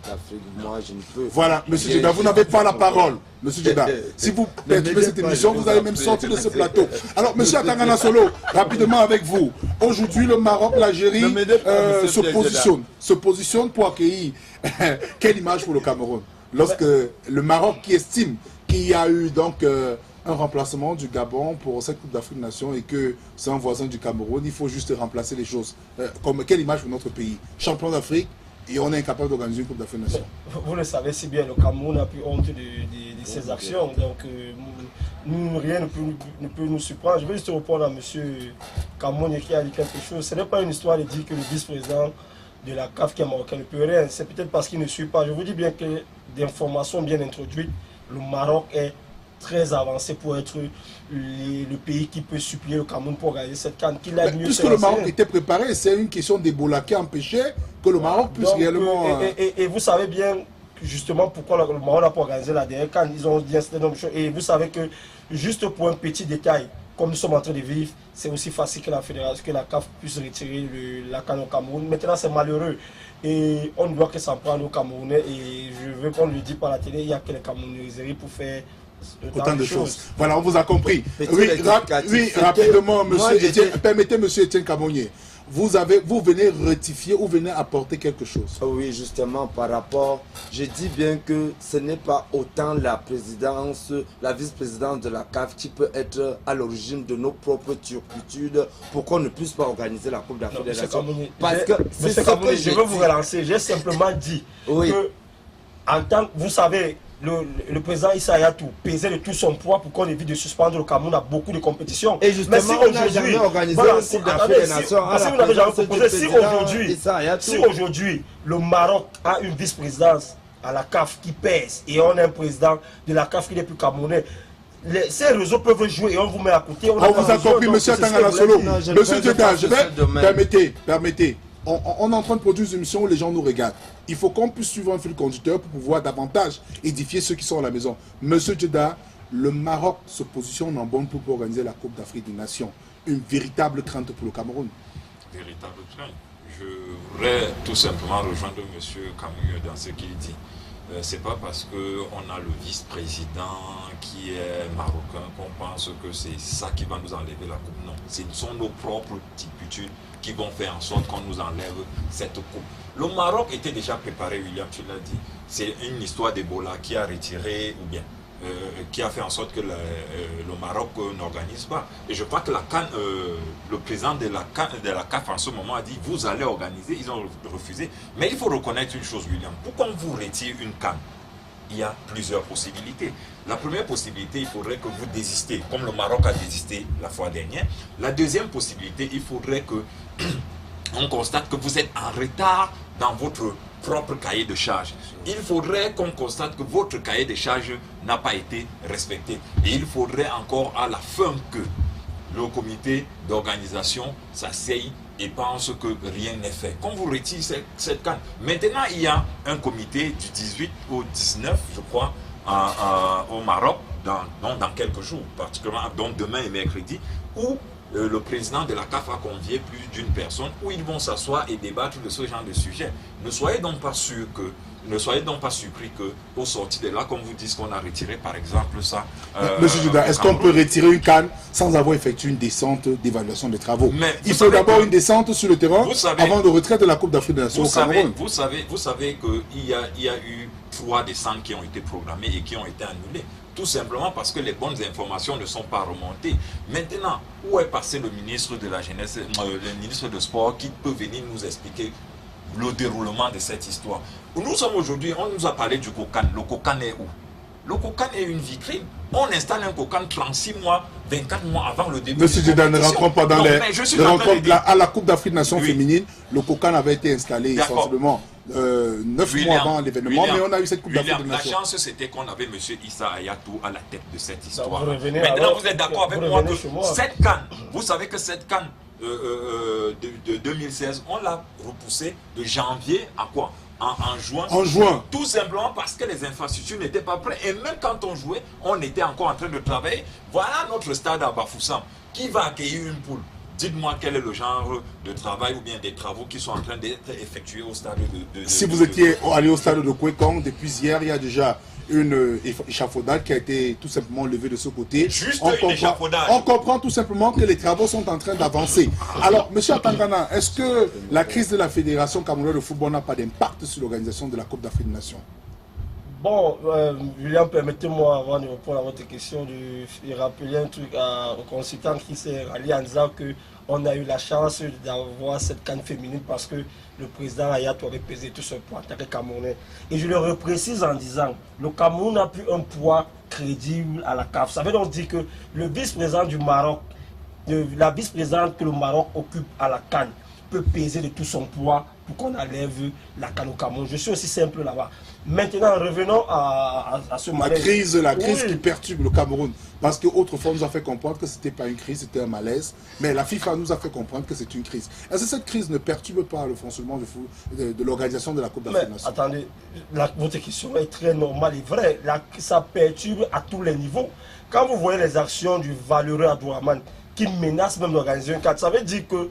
d'Afrique. Moi, je ne peux. Voilà, M. Dida, vous n'avez pas la parole. M. Dida, si vous perturbez cette émission, vous allez même sortir de ce plateau. Alors, M. Atangana Solo, rapidement avec vous. Aujourd'hui, le Maroc, l'Algérie se positionne pour accueillir. Quelle image pour le Cameroun? Lorsque le Maroc qui estime qu'il y a eu donc un remplacement du Gabon pour cette Coupe d'Afrique Nation et que c'est un voisin du Cameroun, il faut juste remplacer les choses. Quelle image pour notre pays? Champion d'Afrique, et on est incapable d'organiser une Coupe d'Afrique Nation. Vous le savez si bien, le Cameroun n'a plus honte de ses actions. Donc, rien ne peut nous surprendre. Je vais juste répondre à M. Kamogne qui a dit quelque chose. Ce n'est pas une histoire de dire que le vice-président de la CAF qui est marocain ne peut rien. C'est peut-être parce qu'il ne suit pas. Je vous dis bien que d'informations bien introduites, le Maroc est très avancé pour être le pays qui peut supplier le Cameroun pour organiser cette CAN. Puisque le Maroc était préparé, c'est une question d'Ebola qui a empêché que le Maroc puisse réellement... Et vous savez bien justement pourquoi le Maroc n'a pas organisé la dernière CAN. Ils ont dit un certain nombre de choses. Et vous savez que, juste pour un petit détail, comme nous sommes en train de vivre, c'est aussi facile que la fédération, que la CAF puisse retirer la CAN au Cameroun. Maintenant, c'est malheureux. Et on ne doit que s'en prendre aux Camerounais. Et je veux qu'on le dise par la télé, il n'y a que les Camerounais pour faire autant de choses. Voilà, on vous a compris. Oui, rapidement, permettez, M. Etienne Kamogne. Vous venez rectifier ou venez apporter quelque chose. Oui, justement, par rapport, je dis bien que ce n'est pas autant la présidence, la vice-présidence de la CAF qui peut être à l'origine de nos propres turpitudes pour qu'on ne puisse pas organiser la Coupe d'Afrique des Nations. Parce que c'est ce que je veux vous relancer. J'ai simplement dit que, en tant que, vous savez, le président Issa Hayatou pesait de tout son poids pour qu'on évite de suspendre le Cameroun à beaucoup de compétitions. Et justement, si on n'a jamais organisé la Coupe d'Afrique des Nations. Si aujourd'hui le Maroc a une vice-présidence à la CAF qui pèse et on a un président de la CAF qui n'est plus camerounais, ces réseaux peuvent jouer et on vous met à côté. On vous a compris, M. Atangana Solo. M. Deda, permettez. On est en train de produire une émission où les gens nous regardent. Il faut qu'on puisse suivre un fil conducteur pour pouvoir davantage édifier ceux qui sont à la maison. Monsieur Deda, le Maroc se positionne en bonne pour organiser la Coupe d'Afrique des Nations. Une véritable crainte pour le Cameroun. Véritable crainte. Je voudrais tout simplement rejoindre M. Kamogne dans ce qu'il dit. C'est pas parce qu'on a le vice-président qui est marocain qu'on pense que c'est ça qui va nous enlever la coupe. Non, ce sont nos propres typitudes qui vont faire en sorte qu'on nous enlève cette coupe. Le Maroc était déjà préparé, William, tu l'as dit. C'est une histoire d'Ebola qui a retiré, ou bien qui a fait en sorte que le Maroc n'organise pas. Et je crois que le président de la CAF en ce moment a dit vous allez organiser, ils ont refusé. Mais il faut reconnaître une chose, William, pourquoi on vous retire une CAN? Il y a plusieurs possibilités. La première possibilité, il faudrait que vous désistiez, comme le Maroc a désisté la fois dernière. La deuxième possibilité, il faudrait que on constate que vous êtes en retard dans votre propre cahier de charges. Il faudrait qu'on constate que votre cahier de charges n'a pas été respecté. Et il faudrait encore à la fin que le comité d'organisation s'asseye et pense que rien n'est fait. Qu'on vous retire cette CAN. Maintenant, il y a un comité du 18 au 19, je crois, au Maroc, dans quelques jours, particulièrement donc demain et mercredi, où le président de la CAF a convié plus d'une personne, où ils vont s'asseoir et débattre de ce genre de sujet. Ne soyez donc pas surpris que, au sorti de là, comme vous dites qu'on a retiré par exemple ça. Monsieur Judas, est-ce qu'on peut retirer une CAN sans avoir effectué une descente d'évaluation des travaux? Il faut d'abord une descente sur le terrain avant de retrait de la Coupe d'Afrique des Nations au Cameroun. Vous savez qu'il y a eu 3 descentes qui ont été programmées et qui ont été annulées. Tout simplement parce que les bonnes informations ne sont pas remontées. Maintenant, où est passé le ministre de la Jeunesse, le ministre de Sport, qui peut venir nous expliquer le déroulement de cette histoire? Nous sommes aujourd'hui, on nous a parlé du COCAN. Le COCAN est où? Le COCAN est une vitrine. On installe un COCAN 36 mois, 24 mois avant le début. Monsieur Judas, ne rentrons pas dans à la Coupe d'Afrique des Nations féminine, le COCAN avait été installé essentiellement 9 mois avant l'événement, mais on a eu cette Coupe d'Afrique des Nations. La chance, c'était qu'on avait M. Issa Ayatou à la tête de cette histoire. Maintenant, vous êtes d'accord avec moi que cette CAN, vous savez que cette CAN de 2016, on l'a repoussée de janvier à quoi? En juin. En juin. Tout simplement parce que les infrastructures n'étaient pas prêtes. Et même quand on jouait, on était encore en train de travailler. Voilà notre stade à Bafoussam. Qui va accueillir une poule? Dites-moi quel est le genre de travail ou bien des travaux qui sont en train d'être effectués au stade Si vous étiez allé au stade de Kwekong, depuis hier, il y a déjà une échafaudage qui a été tout simplement levée de ce côté. Juste une échafaudage. On comprend tout simplement que les travaux sont en train d'avancer. Alors, M. Atangana, est-ce que la crise de la Fédération camerounaise de football n'a pas d'impact sur l'organisation de la Coupe d'Afrique des Nations? Bon, William, permettez-moi, avant de répondre à votre question, de rappeler un truc au consultant qui s'est rallié en disant qu'on a eu la chance d'avoir cette CAN féminine parce que le président Ayatou avait pesé tout ce poids en tant que Camerounais. Et je le reprécise en disant, le Cameroun n'a plus un poids crédible à la CAF. Ça veut donc dire que le vice-président du Maroc, la vice-présidente que le Maroc occupe à la CAN, peut peser de tout son poids pour qu'on enlève la CAN au Cameroun. Je suis aussi simple là-bas. Maintenant, revenons à ce malaise. La crise qui perturbe le Cameroun. Parce qu'autrefois, on nous a fait comprendre que ce n'était pas une crise, c'était un malaise. Mais la FIFA nous a fait comprendre que c'est une crise. Est-ce que cette crise ne perturbe pas le fonctionnement de l'organisation de la Coupe d'Afrique des Nations? Attendez, votre question est très normale et vraie. Ça perturbe à tous les niveaux. Quand vous voyez les actions du valeureux Abdourahmane qui menace même l'organisation 4, ça veut dire que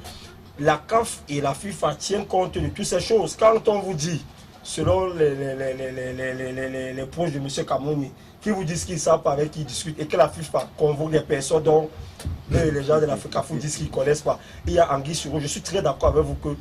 la CAF et la FIFA tiennent compte de toutes ces choses. Quand on vous dit, selon les proches de M. Kamouni, qui vous disent qu'ils savent pas avec qui ils discutent et que la FIFA convoque des personnes dont les gens de l'Afrique vous disent qu'ils ne connaissent pas. Il y a Anguille Sourou. Je suis très d'accord avec vous que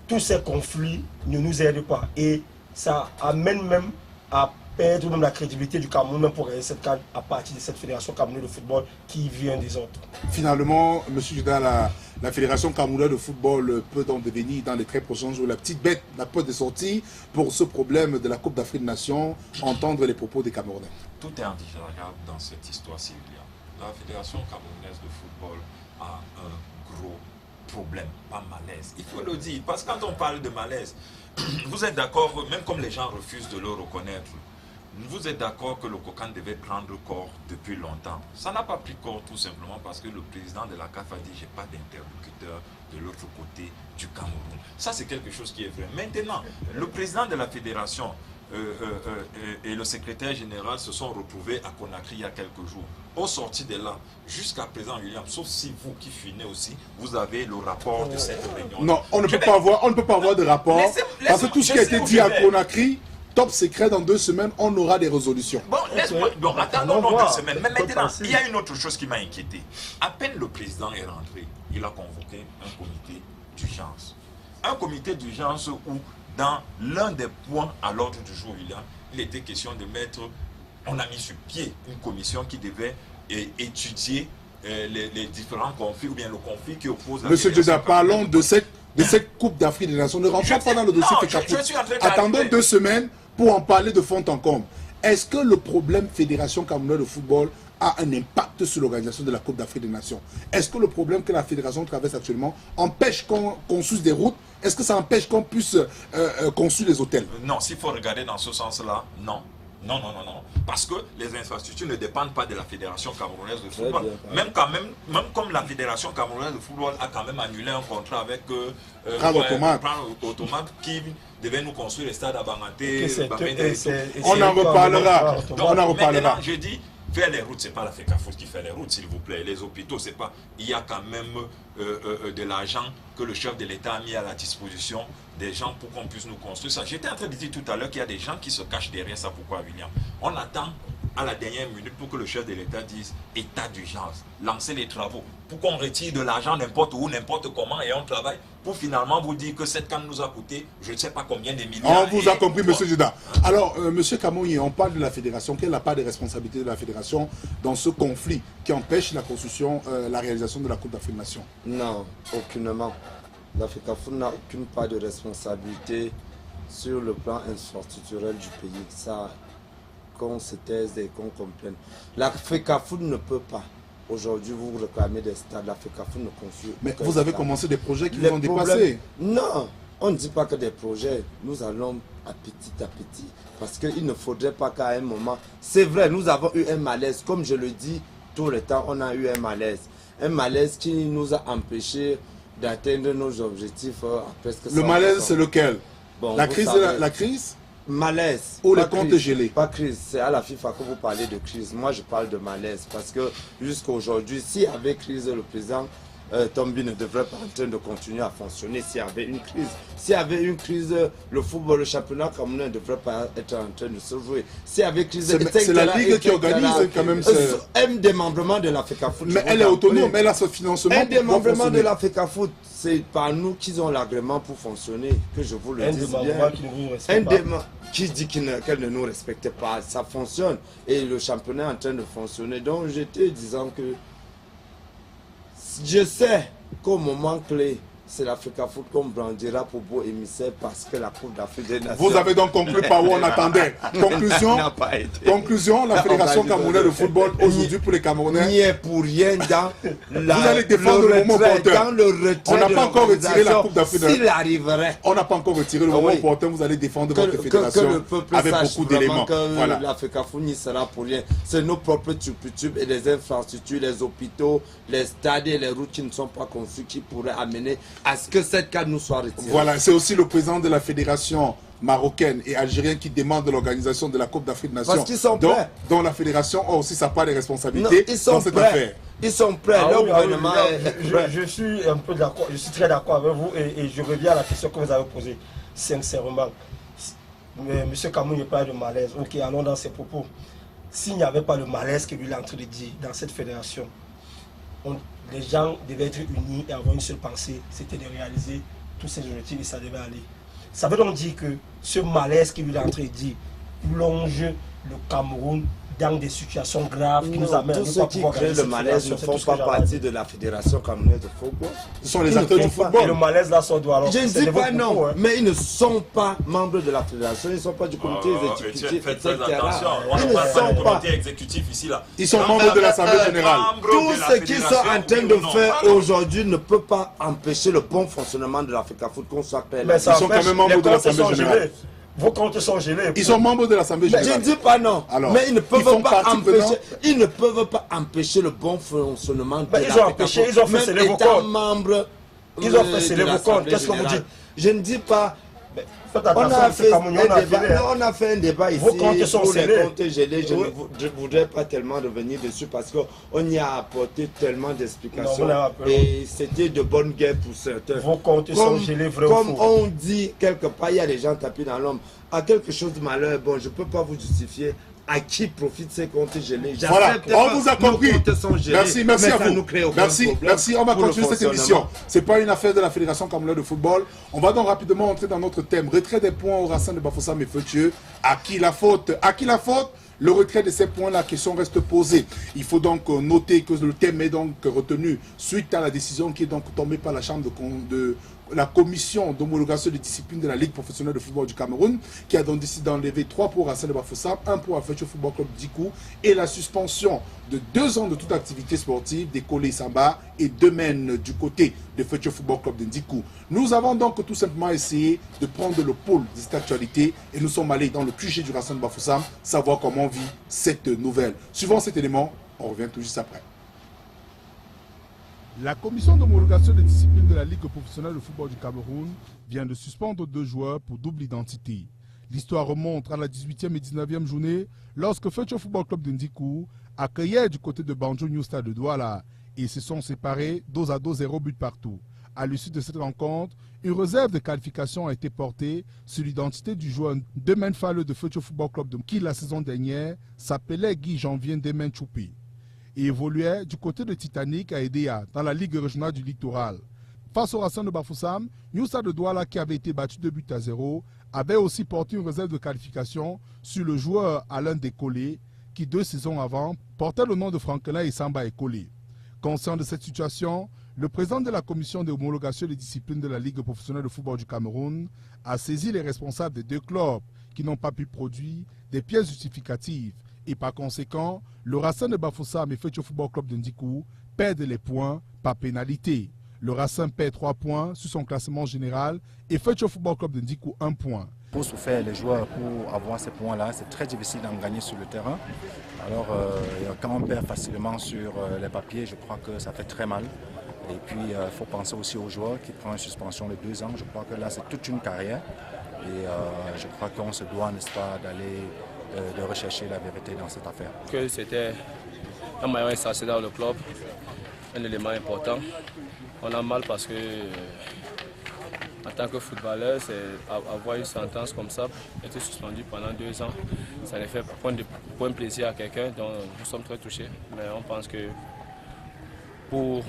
tous ces conflits ne nous aident pas. Et ça amène même à perdre même la crédibilité du Cameroun même pour gagner cette CAN à partir de cette fédération camerounaise de football qui vient des autres. Finalement, M. Judas, la fédération camerounaise de football peut donc devenir dans les très prochains jours la petite bête, la porte de sortie pour ce problème de la Coupe d'Afrique des Nations, entendre les propos des Camerounais. Tout est indifférable dans cette histoire, Sylvia. La fédération camerounaise de football a un gros problème, pas malaise. Il faut le dire, parce que quand on parle de malaise, vous êtes d'accord, même comme les gens refusent de le reconnaître, vous êtes d'accord que le COCAN devait prendre corps depuis longtemps. Ça n'a pas pris corps tout simplement parce que le président de la CAF a dit « j'ai pas d'interlocuteur de l'autre côté du Cameroun ». Ça, c'est quelque chose qui est vrai. Maintenant, le président de la fédération et le secrétaire général se sont retrouvés à Conakry il y a quelques jours. Au sorti de là, jusqu'à présent, William, sauf si vous qui finissez aussi, vous avez le rapport de cette réunion. Non, on ne peut pas avoir de rapport parce que tout ce qui a été dit à Conakry, top secret, dans 2 semaines, on aura des résolutions. Bon, laisse-moi. Bon, attendons 2 semaines. Mais maintenant, il y a une autre chose qui m'a inquiété. À peine le président est rentré, il a convoqué un comité d'urgence. Un comité d'urgence où, dans l'un des points à l'ordre du jour, il était question de mettre on a mis sur pied une commission qui devait étudier les différents conflits ou bien le conflit qui oppose la Monsieur Fédération Djeda, parlons de cette Coupe d'Afrique des Nations. Ne rentrons pas dans le dossier FECAFOOT. Attendons 2 semaines pour en parler de fond en comble. Est-ce que le problème Fédération camerounaise de football a un impact sur l'organisation de la Coupe d'Afrique des Nations? Est-ce que le problème que la Fédération traverse actuellement empêche qu'on construise des routes? Est-ce que ça empêche qu'on puisse construire les hôtels? Non, s'il faut regarder dans ce sens-là, non. Non. Parce que les infrastructures ne dépendent pas de la Fédération camerounaise de football. Même comme la Fédération camerounaise de football a quand même annulé un contrat avec Automate qui devait nous construire les stades à Bangaté. On en reparlera. Maintenant, je dis, faire les routes, ce n'est pas la FECAFOOT qui fait les routes, s'il vous plaît. Les hôpitaux, c'est pas. Il y a quand même de l'argent que le chef de l'État a mis à la disposition des gens pour qu'on puisse nous construire ça. J'étais en train de dire tout à l'heure qu'il y a des gens qui se cachent derrière ça. Pourquoi, William? On attend à la dernière minute pour que le chef de l'État dise état d'urgence, lancer les travaux, pour qu'on retire de l'argent n'importe où, n'importe comment et on travaille pour finalement vous dire que cette canne nous a coûté je ne sais pas combien de milliards. On vous a compris, monsieur Djeda. Alors, monsieur Kamouni, on parle de la fédération. Quelle est la part de responsabilité de la fédération dans ce conflit qui empêche la construction, la réalisation de la Coupe d'Afrique des Nations? Non, aucunement. La FECAFOOT n'a aucune part de responsabilité sur le plan infrastructurel du pays. Ça, qu'on se taise et qu'on comprenne. La FECAFOOT ne peut pas. Aujourd'hui, vous réclamez des stades. La FECAFOOT ne construit. Mais vous avez commencé des projets qui vous ont dépassé. Non, on ne dit pas que des projets. Nous allons à petit. Parce qu'il ne faudrait pas qu'à un moment... C'est vrai, nous avons eu un malaise. Comme je le dis tout le temps, on a eu un malaise. Un malaise qui nous a empêchés d'atteindre nos objectifs à presque 100%. Le malaise, c'est lequel? Bon, la crise, malaise. Ou les comptes gelés? Pas crise, c'est à la FIFA que vous parlez de crise. Moi, je parle de malaise parce que jusqu'à aujourd'hui, s'il y avait crise, le président Tombi ne devrait pas en train de continuer à fonctionner s'il y avait une crise. S'il y avait une crise, le football, le championnat camerounais ne devrait pas être en train de se jouer. S'il y avait crise, c'est la Ligue qui organise quand même un démembrement de la FECAFOOT. Mais elle est autonome, elle a ce financement. Un démembrement de la FECAFOOT, c'est par nous qu'ils ont l'agrément pour fonctionner, que je vous le dis bien. Qui dit qu'elle ne nous respecte pas, ça fonctionne. Et le championnat est en train de fonctionner. Donc j'étais disant que je sais qu'au moment clé, c'est la FECAFOOT qu'on brandira pour beau émissaire parce que la Coupe d'Afrique des Nations... Vous avez donc conclu par où on attendait. Conclusion, la Fédération camerounaise de football aujourd'hui pour les Camerounais... N'y est pour rien dans vous allez défendre le moment opportun. On n'a pas encore retiré la Coupe d'Afrique. S'il arriverait... On n'a pas encore retiré le moment opportun. Vous allez défendre votre fédération avec beaucoup d'éléments. Voilà. La FECAFOOT n'y sera pour rien. C'est nos propres tubes et les infrastructures, les hôpitaux, les stades et les routes qui ne sont pas conçues qui pourraient amener à ce que cette carte nous soit retirée. Voilà, c'est aussi le président de la fédération marocaine et algérienne qui demande l'organisation de la Coupe d'Afrique des Nations. Parce qu'ils sont prêts. Donc la fédération a aussi sa part de responsabilité dans cette affaire. Ils sont prêts. Je suis un peu d'accord, je suis très d'accord avec vous et je reviens à la question que vous avez posée. Sincèrement, M. Kamou n'est pas de malaise. Ok, allons dans ses propos. S'il n'y avait pas le malaise que lui est en train de dire dans cette fédération, les gens devaient être unis et avoir une seule pensée, c'était de réaliser tous ces objectifs et ça devait aller. Ça veut donc dire que ce malaise qu'il est en train de dire plonge le Cameroun dans des situations graves qui nous amènent à tous ceux qui créent le malaise ne font pas partie de la Fédération camerounaise de football. Ce sont les acteurs du football. Et le malaise là sort d'où alors? Je ne dis pas non, mais ils ne sont pas membres de la Fédération, ils ne sont pas du comité exécutif, etc. Ils ne sont pas comité exécutif ici là. Ils sont membres de l'Assemblée générale. Tout ce qu'ils sont en train de faire aujourd'hui ne peut pas empêcher le bon fonctionnement de la FECAFOOT qu'on soit prêt. Ils sont quand même membres de l'Assemblée générale. Vos comptes sont gelés. Ils sont membres de l'Assemblée générale. Je ne dis pas non. Alors, mais ils ne peuvent pas empêcher le bon fonctionnement de la FECAFOOT. Ils ont fait sceller vos comptes. Ils ont fait sceller vos comptes. Qu'est-ce que vous dites? Je ne dis pas. On a fait un débat ici pour les comptes gelés. Je ne voudrais pas tellement revenir dessus parce qu'on y a apporté tellement d'explications et c'était de bonne guerre pour certains. Vos comptes sont gelés, vraiment. Comme on dit quelque part, il y a des gens tapis dans l'ombre. À quelque chose de malheur, bon, je ne peux pas vous justifier à qui profitent ces comptes gelés. Voilà, on vous a compris. Merci, merci à vous. Merci, merci. On va continuer cette émission. C'est pas une affaire de la Fédération camerounaise de football. On va donc rapidement entrer dans notre thème. Retrait des points au Racing de Bafoussam et Feutieux. À qui la faute? À qui la faute? Le retrait de ces points, la question reste posée. Il faut donc noter que le thème est donc retenu suite à la décision qui est donc tombée par la Chambre de la commission d'homologation des disciplines de la Ligue professionnelle de football du Cameroun, qui a donc décidé d'enlever 3 points à Racing de Bafoussam, 1 point à Feutieux Football Club d'Ikou et la suspension de 2 ans de toute activité sportive des Collés Samba et 2 mènes du côté de Feutieux Football Club de Ndikou. Nous avons donc tout simplement essayé de prendre le pôle de cette actualité et nous sommes allés dans le QG du Racing de Bafoussam savoir comment vit cette nouvelle. Suivant cet élément, on revient tout juste après. La commission d'homologation des disciplines de la Ligue professionnelle de football du Cameroun vient de suspendre 2 joueurs pour double identité. L'histoire remonte à la 18e et 19e journée lorsque Feutieux Football Club de Ndikou accueillait du côté de Banjo New Stade de Douala et se sont séparés 2-2, 0 but partout. À l'issue de cette rencontre, une réserve de qualification a été portée sur l'identité du joueur Demen Fall de Feutieux Football Club qui la saison dernière s'appelait Guy Janvier Demen Choupi et évoluait du côté de Titanic à Edea dans la Ligue régionale du Littoral. Face au Racing de Bafoussam, New Stade de Douala qui avait été battu 2-0 avait aussi porté une réserve de qualification sur le joueur Alain Décollé qui 2 saisons avant portait le nom de Franklin et Samba Écolé. Conscient de cette situation, le président de la commission de homologation des disciplines de la Ligue professionnelle de football du Cameroun a saisi les responsables des 2 clubs qui n'ont pas pu produire des pièces justificatives et par conséquent, le Racing de Bafoussam et Feutieux Football Club de Ndikou perdent les points par pénalité. Le Racing perd 3 points sur son classement général et Feutieux Football Club de Ndikou 1 point. Pour souffrir les joueurs pour avoir ces points-là, c'est très difficile d'en gagner sur le terrain. Alors quand on perd facilement sur les papiers, je crois que ça fait très mal. Et puis il faut penser aussi aux joueurs qui prennent une suspension de 2 ans. Je crois que là c'est toute une carrière. Et je crois qu'on se doit, n'est-ce pas, d'aller de rechercher la vérité dans cette affaire. Que c'était un maillon essentiel dans le club, un élément important. On a mal parce que en tant que footballeur, avoir une sentence comme ça, être suspendu pendant 2 ans, ça ne fait pas un plaisir à quelqu'un, donc nous sommes très touchés. Mais on pense que pour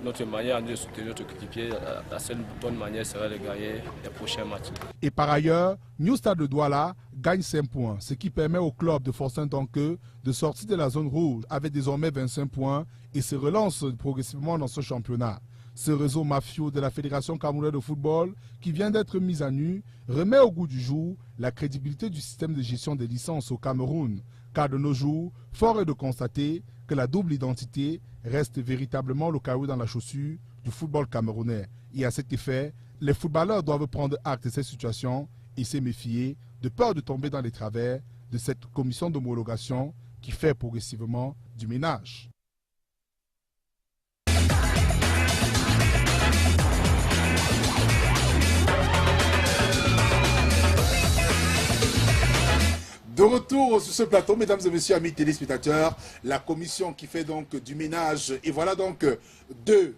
notre manière de soutenir notre équipier, la seule bonne manière serait de gagner les prochains matchs. Et par ailleurs, New Stade de Douala gagne 5 points, ce qui permet au club de Fortin Donqueux de sortir de la zone rouge avec désormais 25 points et se relance progressivement dans ce championnat. Ce réseau mafieux de la Fédération camerounaise de football, qui vient d'être mis à nu, remet au goût du jour la crédibilité du système de gestion des licences au Cameroun. Car de nos jours, fort est de constater que la double identité reste véritablement le caillou dans la chaussure du football camerounais. Et à cet effet, les footballeurs doivent prendre acte de cette situation et se méfier de peur de tomber dans les travers de cette commission d'homologation qui fait progressivement du ménage. De retour sur ce plateau, mesdames et messieurs, amis téléspectateurs, la commission qui fait donc du ménage. Et voilà donc 2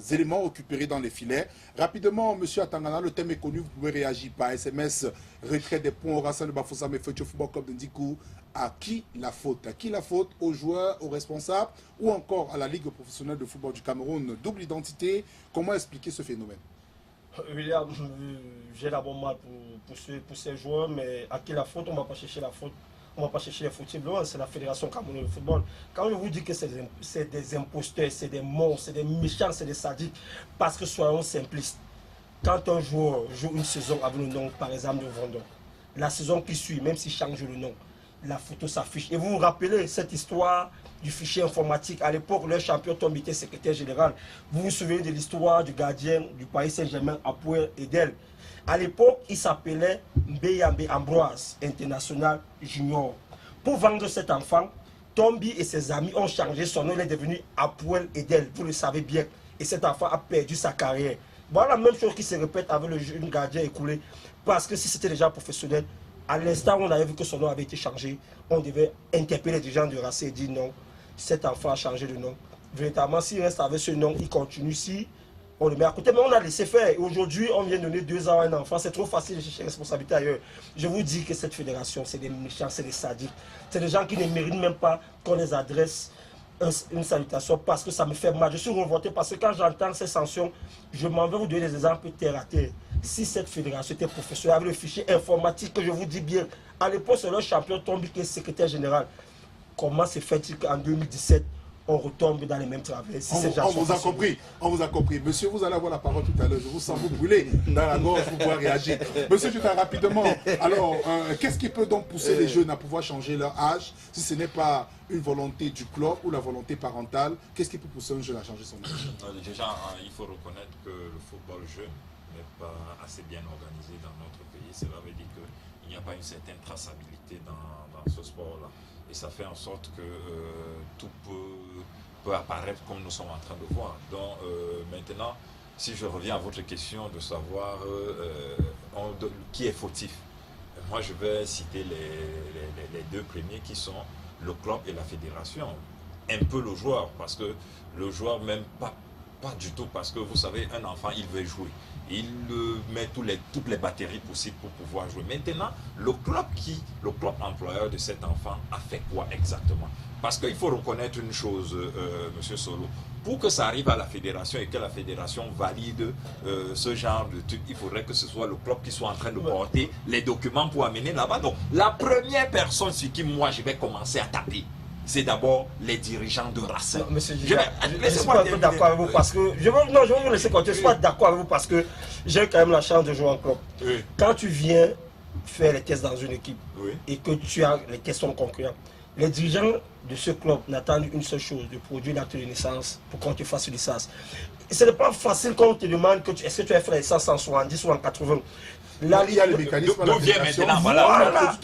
éléments récupérés dans les filets. Rapidement, monsieur Atangana, le thème est connu, vous pouvez réagir par SMS, retrait des points au Racing de Bafoussam et Feutieux Football Club de Ndikou. À qui la faute? À qui la faute? Aux joueurs, aux responsables ou encore à la Ligue professionnelle de football du Cameroun? Double identité, comment expliquer ce phénomène? William, j'ai d'abord mal pour ces joueurs, mais à qui la faute? On ne va pas chercher la faute. On ne va pas chercher les fautifs. C'est la Fédération camerounaise de football. Quand je vous dis que c'est des imposteurs, c'est des monstres, c'est des méchants, c'est des sadiques, parce que soyons simplistes. Quand un joueur joue une saison avec le nom, par exemple, de Vendôme, la saison qui suit, même s'il change le nom, la photo s'affiche. Et vous vous rappelez cette histoire du fichier informatique. À l'époque, le champion Tom était secrétaire général. Vous vous souvenez de l'histoire du gardien du Paris Saint-Germain, Apoel Edel. À l'époque, il s'appelait Mbeyambe Ambroise, international junior. Pour vendre cet enfant, Tombi et ses amis ont changé son nom. Il est devenu Apoel Edel, vous le savez bien. Et cet enfant a perdu sa carrière. Voilà la même chose qui se répète avec le jeune gardien écoulé. Parce que si c'était déjà professionnel, à l'instant où on avait vu que son nom avait été changé, on devait interpeller les gens du Racing et dire non, cet enfant a changé de nom. Véritablement, s'il reste avec ce nom, il continue. Si on le met à côté, mais on a laissé faire. Aujourd'hui, on vient donner 2 ans à un enfant, c'est trop facile de chercher responsabilité ailleurs. Je vous dis que cette fédération, c'est des méchants, c'est des sadiques. C'est des gens qui ne méritent même pas qu'on les adresse une salutation parce que ça me fait mal. Je suis révolté parce que quand j'entends ces sanctions, je m'en vais vous donner des exemples terre à terre. Si cette fédération était professionnelle avec le fichier informatique, que je vous dis bien, à l'époque, c'est le champion Tombi qui est secrétaire général. Comment se fait-il qu'en 2017, on retombe dans les mêmes travers si on vous a compris, on vous a compris. Monsieur, vous allez avoir la parole tout à l'heure. Je vous sens vous brûler dans la gorge, vous pouvez réagir. Monsieur Tuta, rapidement, alors, qu'est-ce qui peut donc pousser les jeunes à pouvoir changer leur âge si ce n'est pas une volonté du club ou la volonté parentale? Qu'est-ce qui peut pousser un jeune à changer son âge? Déjà, il faut reconnaître que le football jeune n'est pas assez bien organisé dans notre pays. Cela veut dire qu'il n'y a pas une certaine traçabilité dans ce sport-là. Et ça fait en sorte que tout peut apparaître comme nous sommes en train de voir. Donc maintenant, si je reviens à votre question de savoir qui est fautif, moi je vais citer les 2 premiers qui sont le club et la fédération. Un peu le joueur, parce que le joueur même pas du tout, parce que vous savez, un enfant, il veut jouer. Il met toutes les batteries possibles pour pouvoir jouer. Maintenant, le club employeur de cet enfant a fait quoi exactement? Parce qu'il faut reconnaître une chose, Monsieur Solo. Pour que ça arrive à la fédération et que la fédération valide ce genre de truc, il faudrait que ce soit le club qui soit en train de porter les documents pour amener là-bas. Donc, la première personne sur qui moi je vais commencer à taper, c'est d'abord les dirigeants de Racing. Monsieur, je suis pas d'accord avec vous parce que je vais vous laisser continuer. Je suis pas d'accord avec vous parce que j'ai quand même la chance de jouer en club. Oui. Quand tu viens faire les tests dans une équipe Oui. et que tu as les tests sont concluants, les dirigeants de ce club n'attendent une seule chose, de produire l'acte de naissance pour qu'on te fasse une licence. Ce n'est pas facile quand on te demande que est-ce que tu as fait la licence en 70 ou en 80. Là, il y a le mécanisme. D'où vient maintenant, voilà.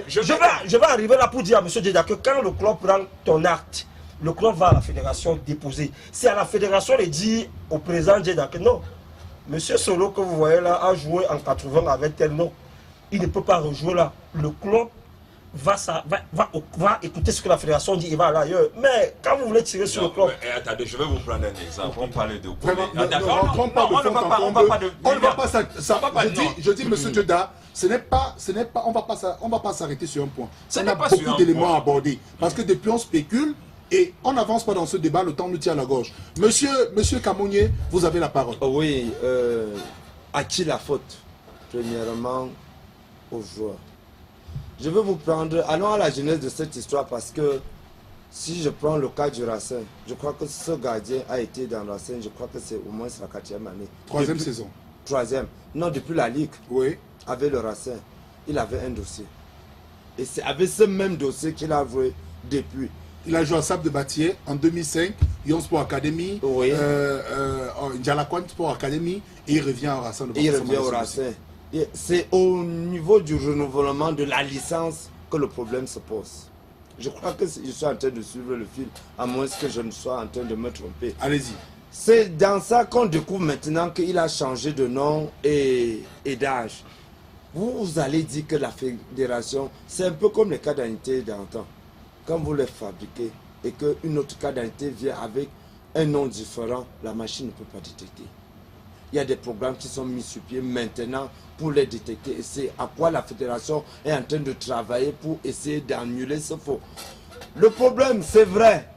Je vais arriver là pour dire à M. Deda que quand le club prend ton acte, le club va à la fédération déposer. C'est à la fédération de dire au président Deda que non, M. Solo que vous voyez là a joué en 80 avec tel nom. Il ne peut pas rejouer là. Le club va écouter ce que la fédération dit, il va aller ailleurs. Mais quand vous voulez tirer sur le club... Attendez, je vais vous prendre un exemple. On parlait de... Vraiment, on ne va pas ça. Je dis, monsieur Deda, on va pas s'arrêter sur un point. On a beaucoup d'éléments à aborder. Parce que depuis, on spécule et on n'avance pas dans ce débat, le temps nous tient à la gorge. Monsieur Kamounié, vous avez la parole. Oui, à qui la faute? Premièrement, aux joueurs. Je vais vous prendre, allons à la genèse de cette histoire parce que si je prends le cas du Racing, je crois que ce gardien a été dans le Racing, je crois que c'est au moins sa 4e année. 3e saison. 3e. Non, depuis la Ligue, oui. Avec le Racing, il avait un dossier. Et c'est avec ce même dossier qu'il a joué depuis. Il a joué à Sable de Batier en 2005, Yon Sport Academy, oui. Djalakwan Sport Academy, et il revient au Racing. Il revient au Racing. C'est au niveau du renouvellement de la licence que le problème se pose. Je crois que je suis en train de suivre le fil, à moins que je ne sois en train de me tromper. Allez-y. C'est dans ça qu'on découvre maintenant qu'il a changé de nom et d'âge. Vous allez dire que la fédération, c'est un peu comme les cartes d'identité d'antan. Quand vous les fabriquez et qu'une autre carte d'identité vient avec un nom différent, la machine ne peut pas détecter. Il y a des programmes qui sont mis sur pied maintenant pour les détecter. Et c'est à quoi la fédération est en train de travailler pour essayer d'annuler ce faux. Le problème, c'est vrai,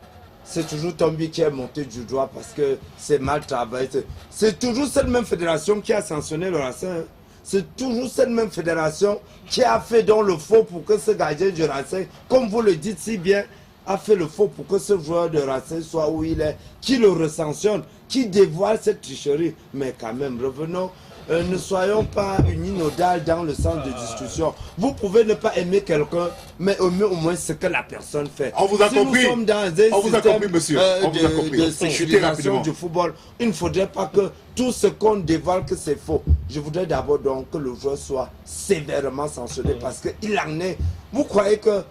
c'est toujours Tombi qui est monté du doigt parce que c'est mal travaillé. C'est toujours cette même fédération qui a sanctionné le Racing. C'est toujours cette même fédération qui a fait dans le faux pour que ce gardien du Racing, comme vous le dites si bien, a fait le faux pour que ce joueur de Racing soit où il est, qui le resanctionne, qui dévoile cette tricherie. Mais quand même, revenons, ne soyons pas uninodales dans le sens de discussion. Vous pouvez ne pas aimer quelqu'un, mais aimer au moins ce que la personne fait. On vous a compris. Nous sommes dans un système monsieur. de sécurisation du football. Il ne faudrait pas que tout ce qu'on dévoile que c'est faux. Je voudrais d'abord donc que le joueur soit sévèrement sanctionné parce qu'il en est. Vous croyez que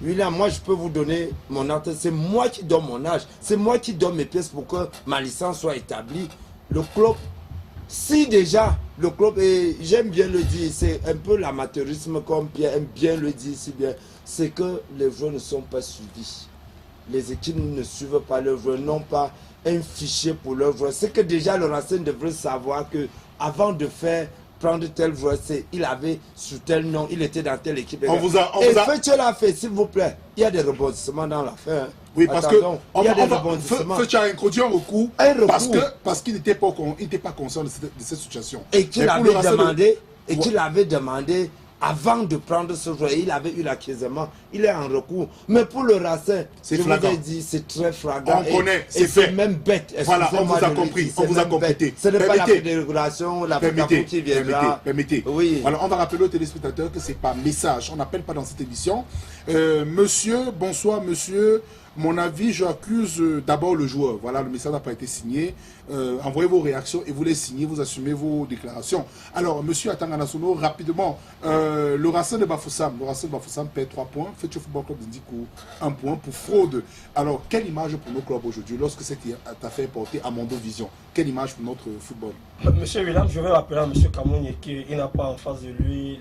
William, moi je peux vous donner mon âge, c'est moi qui donne mon âge, c'est moi qui donne mes pièces pour que ma licence soit établie. Le club, si déjà le club, et j'aime bien le dire, c'est un peu l'amateurisme comme Pierre aime bien le dire si bien, c'est que les joueurs ne sont pas suivis. Les équipes ne suivent pas, les joueurs n'ont pas un fichier pour leurs joueurs. C'est que déjà le Racing devrait savoir que avant de prendre tel joueur, il avait sur tel nom, il était dans telle équipe. Fetch l'a fait, s'il vous plaît. Il y a des rebondissements dans l'affaire. Hein. Oui, parce que Fetch a introduit un recours parce qu'il n'était pas conscient de cette situation. Et qu'il avait demandé avant de prendre ce joueur, il avait eu l'acquiescement, il est en recours. Mais pour le Racing, je vous ai dit, c'est très flagrant. On connaît, c'est même bête. Voilà, on vous a compris, on vous a complété. Ce n'est pas la fédération, la fédération qui viendra. Permettez. Oui. Alors, on va rappeler aux téléspectateurs que ce n'est pas message, on n'appelle pas dans cette émission. Monsieur, bonsoir monsieur. Mon avis, j'accuse d'abord le joueur. Voilà, le message n'a pas été signé. Envoyez vos réactions et vous les signez, vous assumez vos déclarations. Alors, monsieur Atangana Sono, rapidement, le Racing de Bafoussam. Le Racing de Bafoussam perd 3 points. Fetch Football Club d'Indicou 1 point pour fraude. Alors, quelle image pour nos clubs aujourd'hui lorsque cette affaire est portée à Mondo Vision? Quelle image pour notre football? Monsieur William, je vais rappeler à monsieur Kamouni qu'il n'a pas en face de lui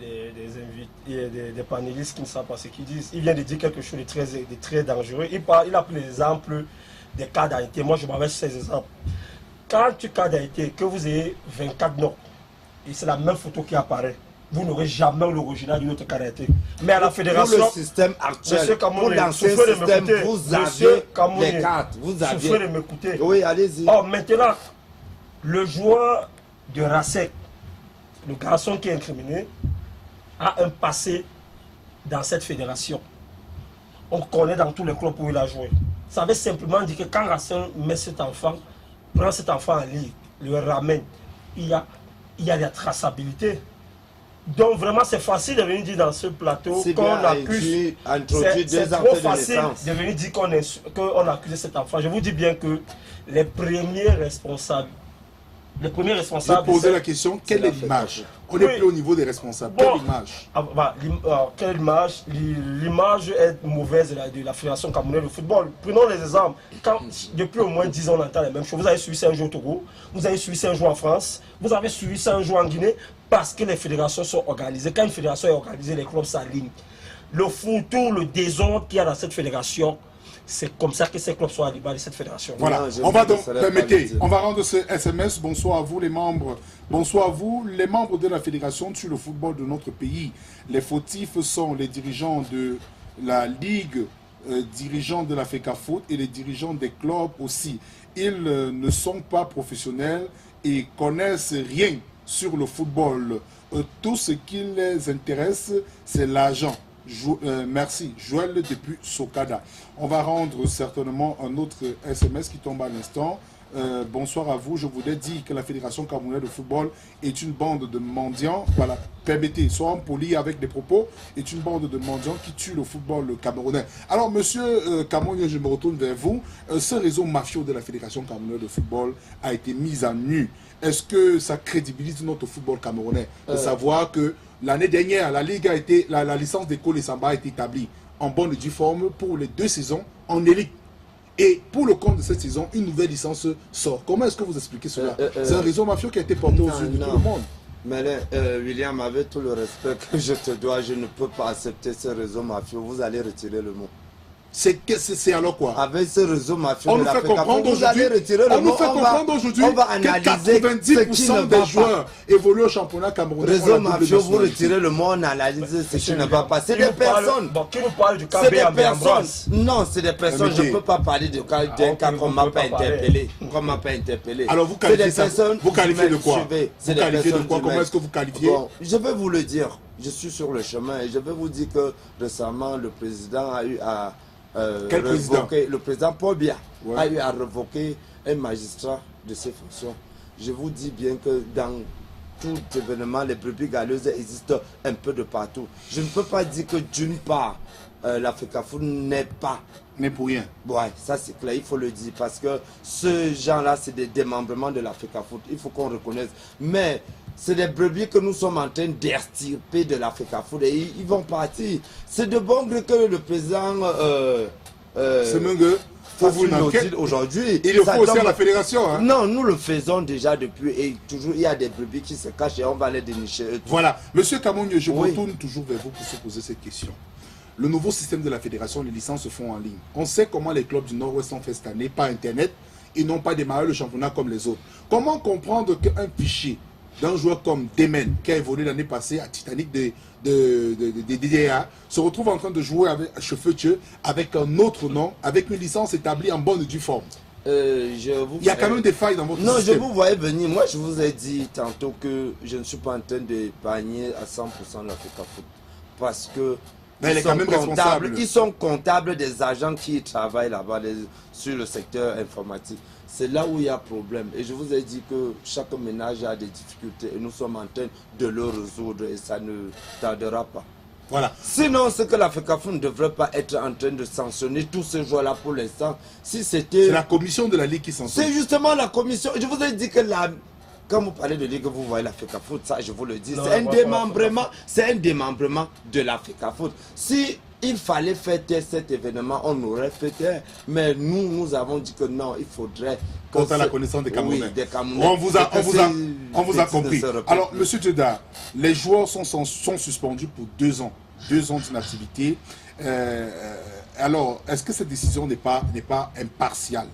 des panélistes qui ne savent pas ce qu'ils disent. Il vient de dire quelque chose de très dangereux. Il a pris l'exemple des cas d'Haïti. Moi, je m'avais ces exemples. Quand tu cas d'Haïti, que vous ayez 24 noms, et c'est la même photo qui apparaît, vous n'aurez jamais l'original d'une autre cas d'Haïti. Mais à la fédération, pour le système actuel, pour l'ancien système, vous avez les cartes. Vous avez. Souffrez de m'écouter. Oui, allez-y. Oh, maintenant, le joueur de Racing, le garçon qui est incriminé, a un passé dans cette fédération. On connaît dans tous les clubs où il a joué. Ça veut simplement dire que quand Racing met cet enfant, prend cet enfant en ligne, le ramène, il y a la traçabilité. Donc vraiment c'est facile de venir dire dans ce plateau qu'on accuse. C'est trop facile de venir dire qu'on accuse cet enfant. Je vous dis bien que les premiers responsables. Je posais la question, quelle est l'image? On n'est plus au niveau des responsables. Quelle image? Quelle image? L'image est mauvaise de la Fédération camerounaise de football. Prenons les exemples. Depuis au moins 10 ans, on entend les mêmes choses. Vous avez suivi ça un jour au Togo, vous avez suivi ça un jour en France, vous avez suivi ça un jour en Guinée, parce que les fédérations sont organisées. Quand une fédération est organisée, les clubs s'alignent. Le foutour, le désordre qu'il y a dans cette fédération, c'est comme ça que ces clubs sont alimentés de cette fédération. Voilà, on va donc, permettez, on va rendre ce SMS. Bonsoir à vous les membres. Bonsoir à vous, les membres de la fédération sur le football de notre pays. Les fautifs sont les dirigeants de la Ligue, dirigeants de la FECAFOOT et les dirigeants des clubs aussi. Ils ne sont pas professionnels et connaissent rien sur le football. Tout ce qui les intéresse, c'est l'argent. Merci. Joël depuis Sokada. On va rendre certainement un autre SMS qui tombe à l'instant. Bonsoir à vous. Je voulais dire que la Fédération camerounaise de football est une bande de mendiants. Voilà, permettez, soyons polis avec des propos. Est une bande de mendiants qui tue le football camerounais. Alors, monsieur Cameroun, je me retourne vers vous. Ce réseau mafieux de la Fédération camerounaise de football a été mis à nu. Est-ce que ça crédibilise notre football camerounais de savoir que l'année dernière, la Ligue a été, la licence d'école et Samba a été établie en bonne et due forme pour les 2 saisons en élite. Et pour le compte de cette saison, une nouvelle licence sort. Comment est-ce que vous expliquez cela? C'est un réseau mafieux qui a été porté aux yeux de tout le monde. Mais là, William, avec tout le respect que je te dois, je ne peux pas accepter ce réseau mafieux. Vous allez retirer le mot. C'est alors quoi? Avec ce réseau mafieux, on nous fait comprendre aujourd'hui on va analyser que 90% des joueurs évoluent au championnat camerounais. Réseau mafieux, vous retirez le mot, on analyse ce qui ne va pas. C'est des personnes. Qui vous parle du cas C'est des personnes. Non, c'est des personnes. Je ne peux pas parler d'un cas qu'on ne m'a pas interpellé. Alors vous qualifiez ça? Vous qualifiez de quoi? Vous qualifiez de quoi? Comment est-ce que vous qualifiez? Je vais vous le dire. Je suis sur le chemin et je vais vous dire que récemment, le président a eu à le président Paul Biya a eu à révoquer un magistrat de ses fonctions. Je vous dis bien que dans tout événement, les brebis galeuses existent un peu de partout. Je ne peux pas dire que d'une part, la FECAFOOT n'est pas. Mais pour rien. Ouais, ça c'est clair, il faut le dire. Parce que ce genre-là, c'est des démembrements de la FECAFOOT. Il faut qu'on reconnaisse. Mais c'est des brebis que nous sommes en train d'extirper de la FECAFOOT et ils vont partir. C'est de bon gré que le président faut vous l'enquête aujourd'hui. Il le faut aussi à la fédération. Hein? Non, nous le faisons déjà depuis et toujours il y a des brebis qui se cachent et on va les dénicher. Voilà. Monsieur Kamounio, je retourne toujours vers vous pour se poser cette question. Le nouveau système de la fédération, les licences se font en ligne. On sait comment les clubs du Nord-Ouest ont fait cette année, par Internet. ils n'ont pas démarré le championnat comme les autres. Comment comprendre qu'un fichier d'un joueur comme Demen, qui a évolué l'année passée à Titanic de DDA, se retrouve en train de jouer avec Chefetieu, avec un autre nom, avec une licence établie en bonne et due forme? Il y a quand même des failles dans votre système. Non, je vous voyais venir. Moi, je vous ai dit tantôt que je ne suis pas en train d'épargner à 100% la FECAFOOT. Parce que mais elle est quand même responsable. Ils sont comptables des agents qui travaillent là-bas sur le secteur informatique. C'est là où il y a problème. Et je vous ai dit que chaque ménage a des difficultés et nous sommes en train de le résoudre et ça ne tardera pas. Voilà. Sinon, ce que la FECAFOOT ne devrait pas être en train de sanctionner tous ces joueurs-là pour l'instant. Si c'était... C'est la commission de la Ligue qui sanctionne. C'est justement la commission. Je vous ai dit que quand vous parlez de Ligue, vous voyez la FECAFOOT, ça je vous le dis. C'est un démembrement de la FECAFOOT. Si il fallait fêter cet événement, on aurait fêté. Mais nous avons dit que non, il faudrait... Quant à la connaissance des Camerounais. Oui, des Camerounais. On vous a compris. Alors, monsieur Djeddah, les joueurs sont suspendus pour 2 ans. 2 ans d'inactivité. Alors, est-ce que cette décision n'est pas impartiale?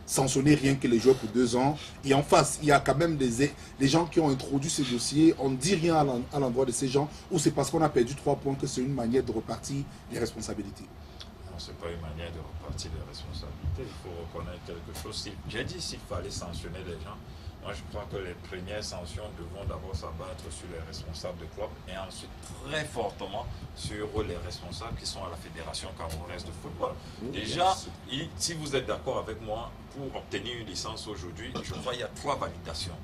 Sanctionner rien que les joueurs pour 2 ans. Et en face, il y a quand même des gens qui ont introduit ces dossiers. On ne dit rien à l'endroit de ces gens, ou c'est parce qu'on a perdu 3 points que c'est une manière de repartir les responsabilités? Non, ce n'est pas une manière de repartir les responsabilités. Il faut reconnaître quelque chose. J'ai dit s'il fallait sanctionner les gens. Moi, je crois que les premières sanctions devront d'abord s'abattre sur les responsables de club et ensuite très fortement sur les responsables qui sont à la Fédération camerounaise de football. Déjà, si vous êtes d'accord avec moi, pour obtenir une licence aujourd'hui, je crois qu'il y a 3 validations.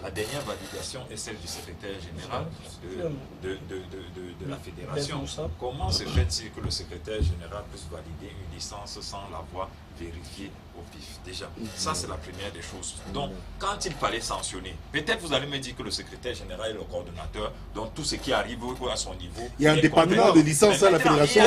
La dernière validation est celle du secrétaire général de la fédération. Comment se fait-il que le secrétaire général puisse valider une licence sans l'avoir vérifiée au pif? Déjà, ça c'est la première des choses. Donc, quand il fallait sanctionner, peut-être vous allez me dire que le secrétaire général est le coordonnateur, donc tout ce qui arrive à son niveau. Il y a un département de licence à la fédération.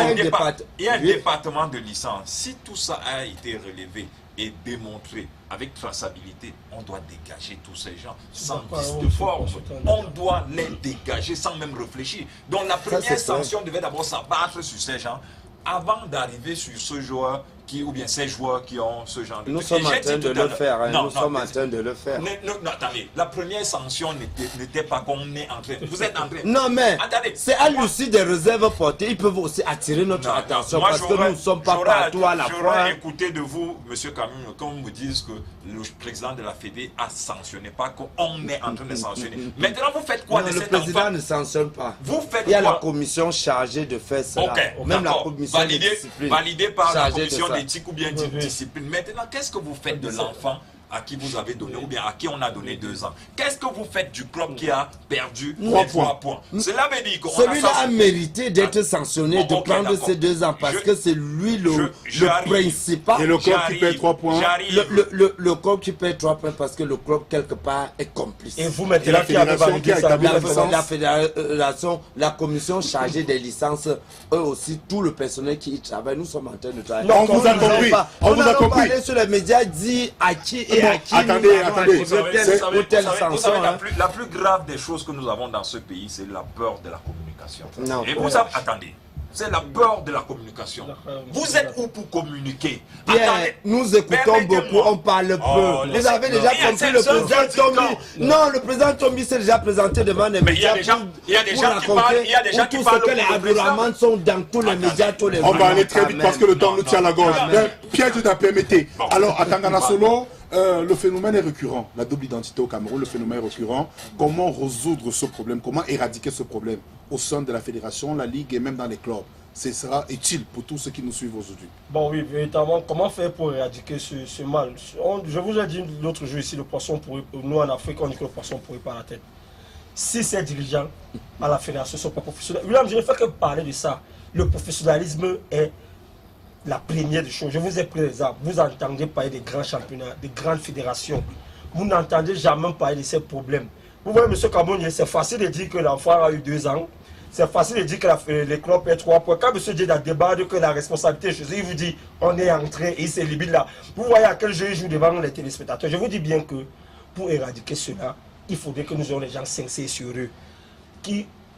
Il y a un département de licence. Si tout ça a été relevé et démontré avec traçabilité, on doit dégager tous ces gens sans vice de forme. On doit les dégager sans même réfléchir. Donc la première sanction devait d'abord s'abattre sur ces gens avant d'arriver sur ce joueur ou bien ces joueurs qui ont ce genre de... Nous sommes en train de le faire. Nous sommes en train de le faire. Non, attendez. La première sanction n'était pas qu'on est en train... Vous êtes en train... Non, mais c'est à l'issue des réserves portées. Ils peuvent aussi attirer notre attention parce que nous ne sommes pas partout à la fois. J'aurais écouté de vous, M. Camus, quand vous me dites que le président de la Fédé a sanctionné, pas qu'on est en train de sanctionner. Maintenant, vous faites quoi de cet enfant? Le président ne sanctionne pas. Vous faites quoi? Il y a la commission chargée de faire cela. Même la commission de discipline. Validée par la commission d'éthique ou bien de discipline. Maintenant, qu'est-ce que vous faites de l'enfant à qui vous avez donné ou bien à qui on a donné 2 ans? Qu'est-ce que vous faites du club qui a perdu 3 points? Cela veut dire qu'on celui-là a mérité d'être sanctionné, de prendre ces 2 ans parce que c'est lui le principal. Et le club qui perd 3 points. Le club qui perd 3 points parce que le club quelque part est complice. Et vous mettez la fédération qui a établi la fédération, la commission chargée des licences, eux aussi, tout le personnel qui y travaille, nous sommes en train de travailler. On vous a compris. On vous a compris. Aller sur les médias dit à qui et à qui. Attendez. La plus grave des choses que nous avons dans ce pays, c'est la peur de la communication. Non. Et vous attendez. C'est la peur de la communication. Vous êtes où pour communiquer? Nous écoutons beaucoup, on parle peu. Vous avez déjà compris le président Tombi. Non, le président Tombi s'est déjà présenté devant les médias. Il y a des gens qui parlent. Il y a des gens qui parlent. Tout ce que les Abdourahmane sont dans tous les médias, tous les. On va aller très vite parce que le temps nous tient à la gorge. Pierre, tu t'as permis. Alors, à Tangana Solo, le phénomène est récurrent. La double identité au Cameroun, le phénomène est récurrent. Comment résoudre ce problème? Comment éradiquer ce problème au sein de la fédération, la ligue et même dans les clubs? Ce sera utile pour tous ceux qui nous suivent aujourd'hui. Bon oui, véritablement, comment faire pour éradiquer ce mal? Je vous ai dit l'autre jour ici, le poisson pourri, nous en Afrique, on dit que le poisson pourrit par la tête. Si ces dirigeants à la fédération ne sont pas professionnels, William, je ne fais que parler de ça. Le professionnalisme est la première des choses. Je vous ai pris l'exemple. Vous entendez parler des grands championnats, des grandes fédérations. Vous n'entendez jamais parler de ces problèmes. Vous voyez, M. Kamounier, c'est facile de dire que l'enfant a eu 2 ans. C'est facile de dire que les clubs perdent 3 points. Quand M. Djeddah débarque que la responsabilité, il vous dit on est entré et il se limite là. Vous voyez à quel jeu il joue devant les téléspectateurs. Je vous dis bien que pour éradiquer cela, il faudrait que nous ayons les gens sincères sur eux.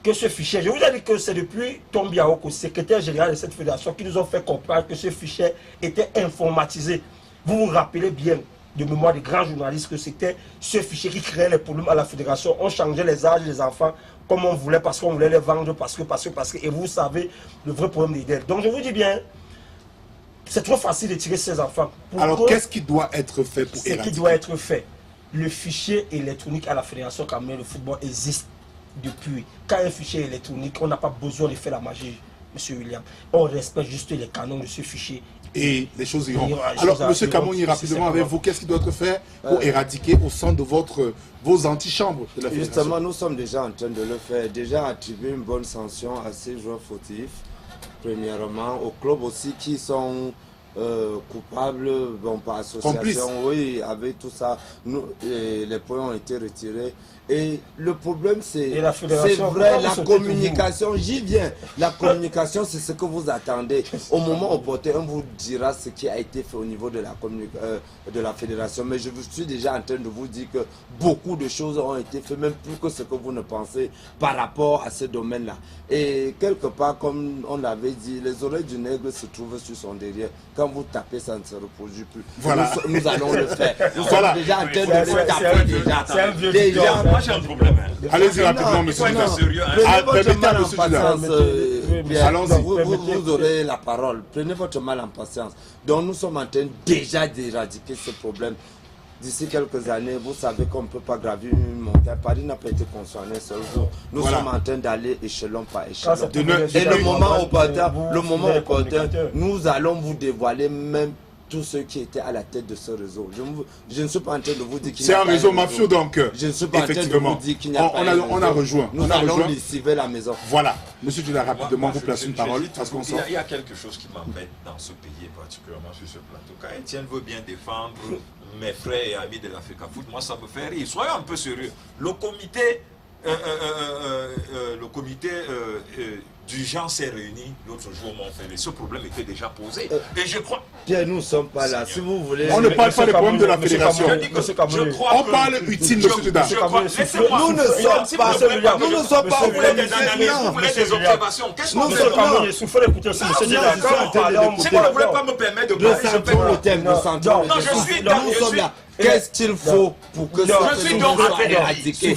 Que ce fichier, je vous ai dit que c'est depuis Tombi Aoko, secrétaire général de cette fédération, qui nous ont fait comprendre que ce fichier était informatisé. Vous vous rappelez bien de mémoire des grands journalistes que c'était ce fichier qui créait les problèmes à la fédération. On changeait les âges des enfants comme on voulait parce qu'on voulait les vendre, parce que. Et vous savez le vrai problème des dettes. Donc je vous dis bien, c'est trop facile de tirer ces enfants. Alors qu'est-ce qui doit être fait pour éradiquer? Ce qui doit être fait. Le fichier électronique à la Fédération camerounaise de football existe depuis. Quand un fichier électronique, on n'a pas besoin de faire la magie, M. William. On respecte juste les canons de ce fichier. Et les choses iront. Alors, M. Kamouni, rapidement avec vous, qu'est-ce qui doit être fait pour éradiquer au sein de vos antichambres de la Fédération? Justement, nous sommes déjà en train de le faire. Déjà attribuer une bonne sanction à ces joueurs fautifs. Premièrement, aux clubs aussi qui sont coupables, bon, par association, complices. Oui, avec tout ça, les points ont été retirés. Et le problème, c'est vrai, la communication, j'y viens. La communication, c'est ce que vous attendez. Au moment opportun, on vous dira ce qui a été fait au niveau de la fédération. Mais je suis déjà en train de vous dire que beaucoup de choses ont été faites, même plus que ce que vous ne pensez par rapport à ce domaine-là. Et quelque part, comme on l'avait dit, les oreilles du nègre se trouvent sur son derrière. Quand vous tapez, ça ne se reproduit plus. Voilà. Nous allons le faire. Nous Voilà. sommes déjà en train de vous taper déjà. C'est un vieux déjà. Moi j'ai un problème. Allez-y rapidement, monsieur. Prenez votre mal en patience. Allons-y. Vous aurez la parole. Prenez votre mal en patience. Donc nous sommes en train déjà d'éradiquer ce problème. D'ici quelques années, vous savez qu'on ne peut pas gravir une montagne. Paris n'a pas été construit en un seul jour. Nous sommes en train d'aller échelon par échelon. Et le moment opportun, nous allons vous dévoiler même tous ceux qui étaient à la tête de ce réseau. Je ne suis pas en train de vous dire qu'il n'y a pas C'est un réseau mafieux, donc. Je ne suis pas en train de vous dire qu'il n'y a pas un réseau. On a rejoint. Nous allons lessiver la maison. Voilà. Monsieur Dula, rapidement, vous placez une parole. Parce qu'on sort. Il y a quelque chose qui m'embête dans ce pays, particulièrement sur ce plateau. Quand Etienne veut bien défendre mes frères et amis de l'Afrique Foot, moi ça me fait rire. Soyons un peu sérieux. Le comité d'urgence s'est réuni l'autre jour, mon frère, et ce problème était déjà posé. Et je crois... Pierre, nous ne sommes pas là. Si vous voulez... On ne parle pas des problèmes de la fédération. On parle utile, monsieur Duda. Nous ne sommes pas... Nous ne sommes pas... Vous voulez des analyses, vous voulez des observations. Qu'est-ce qu'on fait? Il faut écouter aussi, monsieur Duda. Si vous ne voulez pas me permettre de parler, je peux... Le thème, nous sommes là. Qu'est-ce qu'il faut pour que ça soit éradiqué?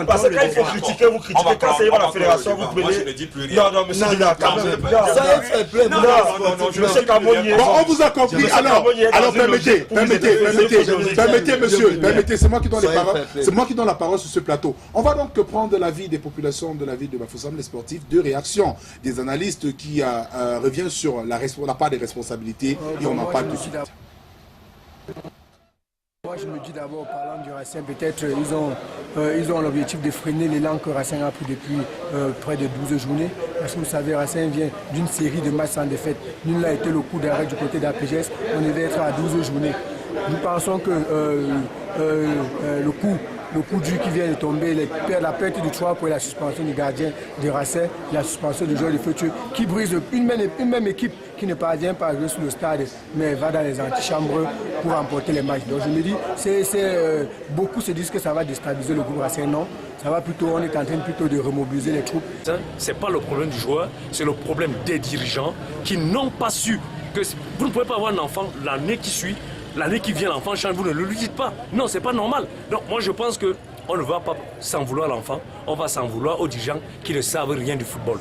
Parce que quand il faut critiquer, vous critiquez. Quand c'est la fédération, vous prenez... Je ne dis plus rien. Non, monsieur Duda, quand même. Ça fait plaisir. Monsieur Kamouni. Bon, on vous a compris. Alors, permettez, monsieur, permettez, c'est moi qui donne les paroles. C'est moi qui donne la parole sur ce plateau. On va donc prendre l'avis des populations de la ville de Bafoussam, les sportifs, deux réactions des analystes qui reviennent sur la part des responsabilités et on en parle tout de suite. Moi je me dis d'abord, parlant du Racing, peut-être ils ont l'objectif de freiner l'élan que Racing a pris depuis près de 12 journées. Parce que vous savez, Racing vient d'une série de matchs sans défaite. Nul n'a été le coup d'arrêt du côté d'APGS. On devait être à 12 journées. Nous pensons que le coup dur qui vient de tomber, la perte du 3 pour la suspension du gardien de Racing, la suspension du joueur de Feutu, qui brise une même équipe qui ne parvient pas à jouer sur le stade, mais va dans les antichambres pour remporter les matchs. Donc je me dis, beaucoup se disent que ça va déstabiliser le groupe Racing. Non, ça va plutôt, on est en train plutôt de remobiliser les troupes. Ce n'est pas le problème du joueur, c'est le problème des dirigeants qui n'ont pas su que vous ne pouvez pas avoir un enfant l'année qui suit. L'année qui vient, l'enfant change, vous ne le lui dites pas. Non, c'est pas normal. Donc moi, je pense qu'on ne va pas s'en vouloir à l'enfant, on va s'en vouloir aux dirigeants qui ne savent rien du football.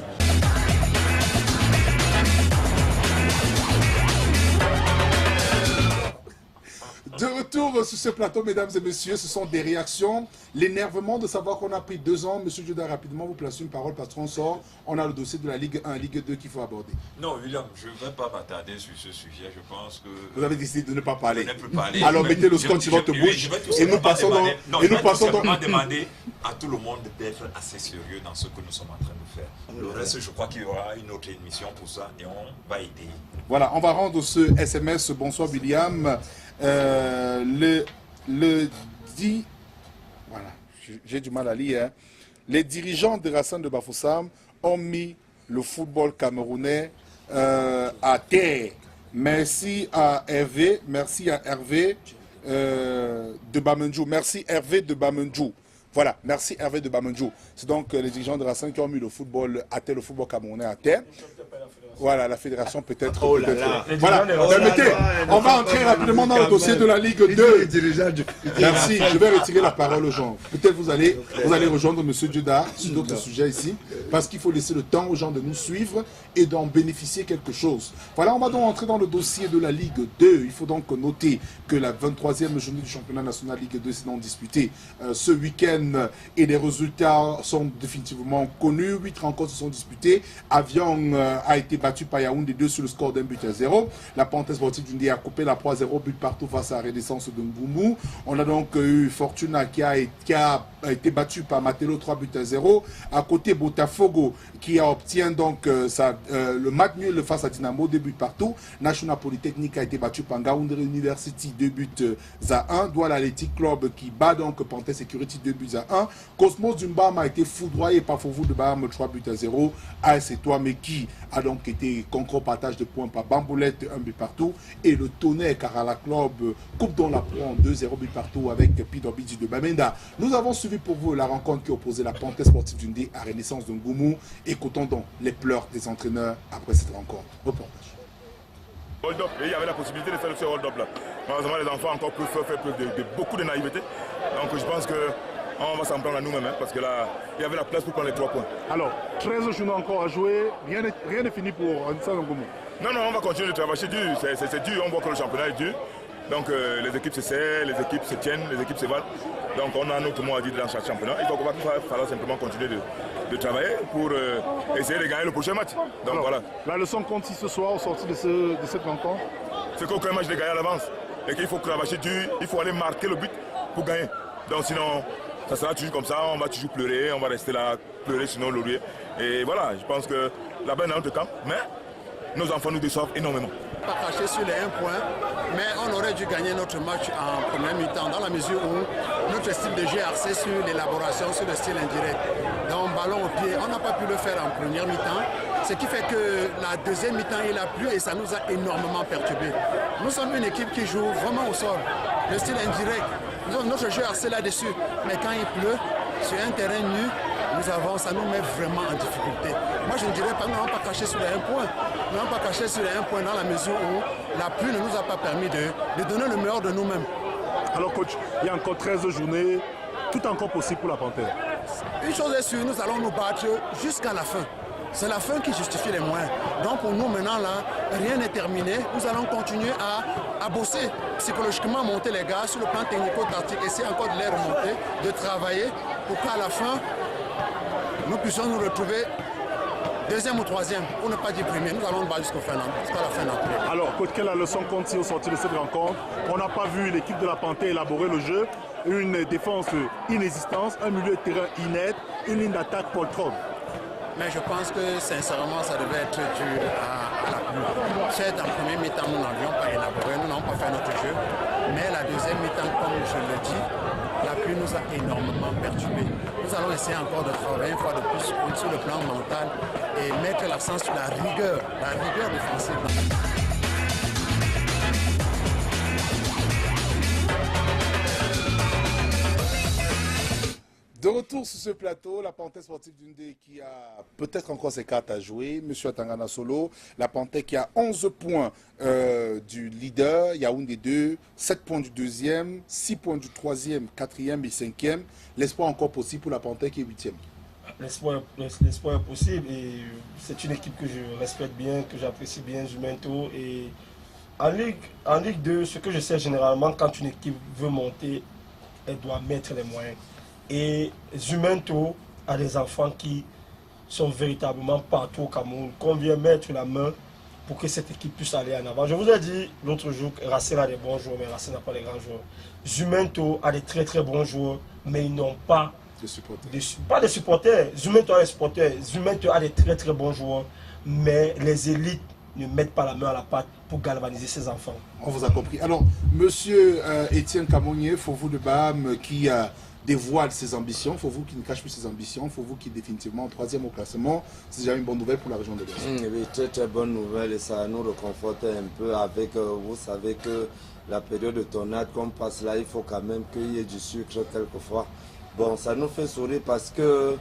De retour sur ce plateau, mesdames et messieurs, ce sont des réactions. L'énervement de savoir qu'on a pris 2 ans. Monsieur Dioda, rapidement, vous placez une parole parce qu'on sort. On a le dossier de la Ligue 1, Ligue 2 qu'il faut aborder. Non, William, je ne vais pas m'attarder sur ce sujet. Je pense que... Vous avez décidé de ne pas parler. Je ne peux parler. Alors mettez le scotch sur votre bouche et nous passons dans... Je vais tout simplement demander à tout le monde d'être assez sérieux dans ce que nous sommes en train de faire. Le reste, je crois qu'il y aura une autre émission pour ça et on va aider. Voilà, on va rendre ce SMS. Bonsoir William. Le dit... Voilà, j'ai du mal à lire. Hein. Les dirigeants de Racing de Bafoussam ont mis le football camerounais à terre. Merci à Hervé, de Bamendjou. Merci Hervé de Bamendjou. Voilà, merci Hervé de Bamendjou. C'est donc les dirigeants de Racing qui ont mis le football à terre, le football camerounais à terre. Voilà, la fédération peut-être. Oh là là. Voilà, permettez, on va entrer rapidement dans le dossier de la Ligue 2. Merci, je vais retirer la parole aux gens. Peut-être vous allez rejoindre M. Dioda sur d'autres sujets ici, parce qu'il faut laisser le temps aux gens de nous suivre et d'en bénéficier quelque chose. Voilà, on va donc entrer dans le dossier de la Ligue 2. Il faut donc noter que la 23e journée du championnat national Ligue 2 s'est donc disputée ce week-end et les résultats sont définitivement connus. 8 rencontres se sont disputées. Avion a été battu par Yaoundé 2 sur le score d'1-0. La Panthère sportive d'Undé a coupé la 3-0 but partout face à la Renaissance de Ngoumou. On a donc eu Fortuna qui a été battu par Matelo 3-0. À côté, Botafogo qui obtient donc le match nul face à Dynamo 2 buts partout. National Polytechnique a été battu par Ngaoundé University 2-1. Douala Athletic Club qui bat donc Panthère Security 2-1. Cosmos Dumbam a été foudroyé par Fouvou de Baham 3-0. AS Etoile Meki a donc été conquérant partage de points par Bamboulette 1 but partout. Et le Tonnerre Karala Club coupe dans la proie 2-0 but partout avec Pidobidi de Bamenda. Nous avons suivi pour vous la rencontre qui opposait la Panthère sportive d'Undé à Renaissance de Ngoumou. Écoutons donc les pleurs des entraîneurs après cette rencontre. Reportage. Hold up, et il y avait la possibilité de faire ce hold up là. Malheureusement, les enfants encore plus faire preuve de beaucoup de naïveté. Donc je pense qu'on va s'en prendre à nous-mêmes, parce que là, il y avait la place pour prendre les 3 points. Alors, 13 journées encore à jouer, rien n'est fini pour Renaissance de Ngoumou. Non, on va continuer de travailler dur. C'est dur, on voit que le championnat est dur. Donc les équipes se serrent, les équipes se tiennent, les équipes se valent. Donc on a un autre mot à dire dans chaque championnat. Il va falloir simplement continuer de travailler pour essayer de gagner le prochain match. Donc voilà. La leçon compte ce soir au sorti de cette rencontre. C'est qu'aucun match n'est gagné à l'avance. Et qu'il faut cravacher dur, il faut aller marquer le but pour gagner. Donc sinon, ça sera toujours comme ça, on va toujours pleurer, on va rester là, pleurer sinon laurier. Et voilà, je pense que la balle est dans notre camp, mais nos enfants nous déçoivent énormément. Pas caché sur les 1 point, mais on aurait dû gagner notre match en première mi-temps dans la mesure où notre style de jeu est axé sur l'élaboration, sur le style indirect. Donc ballon au pied, on n'a pas pu le faire en première mi-temps, ce qui fait que la deuxième mi-temps il a plu et ça nous a énormément perturbés. Nous sommes une équipe qui joue vraiment au sol, le style indirect. Notre jeu est axé là-dessus, mais quand il pleut, sur un terrain nu, ça nous met vraiment en difficulté. Moi je ne dirais pas, nous n'avons pas caché sur les 1 point. Nous n'avons pas caché sur les 1 point dans la mesure où la pluie ne nous a pas permis de donner le meilleur de nous-mêmes. Alors coach, il y a encore 13 journées, tout encore possible pour la Panthère. Une chose est sûre, nous allons nous battre jusqu'à la fin. C'est la fin qui justifie les moyens. Donc pour nous maintenant là, rien n'est terminé. Nous allons continuer à bosser psychologiquement, monter les gars sur le plan technico-tactique, essayer encore de les remonter, de travailler pour qu'à la fin, nous puissions nous retrouver 2e ou 3e, pour ne pas dire premier. Nous allons nous battre jusqu'à la fin d'entrée. Alors, quelle la leçon qu'on tire au sortir de cette rencontre? On n'a pas vu l'équipe de la Panthère élaborer le jeu, une défense inexistante, un milieu de terrain inerte, une ligne d'attaque poltronne. Mais je pense que sincèrement, ça devait être dur à la pluie. Certes, en premier mi-temps, nous n'avions pas élaboré, nous n'avons pas fait notre jeu. Mais la deuxième mi-temps, comme je le dis, la pluie nous a énormément perturbés. Nous allons essayer encore de travailler une fois de plus sur le plan mental et mettre l'accent sur la rigueur défensive. De retour sur ce plateau, la Panthère sportive d'Undé qui a peut-être encore ses cartes à jouer. Monsieur Atangana Solo, la Panthère qui a 11 points du leader, Yaoundé 2, 7 points du deuxième, 6 points du troisième, quatrième et cinquième. L'espoir encore possible pour la Panthère qui est 8e. L'espoir est possible et c'est une équipe que je respecte bien, que j'apprécie bien, Jumento. Et en Ligue 2, ce que je sais généralement, quand une équipe veut monter, elle doit mettre les moyens. Et Jumento a des enfants qui sont véritablement partout au Cameroun, qu'on vient mettre la main pour que cette équipe puisse aller en avant. Je vous ai dit l'autre jour que Racine a des bons joueurs, mais Racine n'a pas des grands joueurs. Jumento a des très très bons joueurs, mais ils n'ont pas de supporters. Pas de supporters. Jumento a des supporters. Jumento a des très très bons joueurs, mais les élites ne mettent pas la main à la pâte pour galvaniser ses enfants. On vous a compris. Alors, monsieur Étienne Camounier, Fouvou de Baham, qui dévoile ses ambitions, Fouvou qui ne cache plus ses ambitions, Fouvou qui est définitivement 3e au classement, c'est déjà une bonne nouvelle pour la région de l'Est. Oui, très très bonne nouvelle et ça nous réconforte un peu avec, vous savez que la période de tornade qu'on passe là, il faut quand même qu'il y ait du sucre quelquefois. Bon, ça nous fait sourire parce que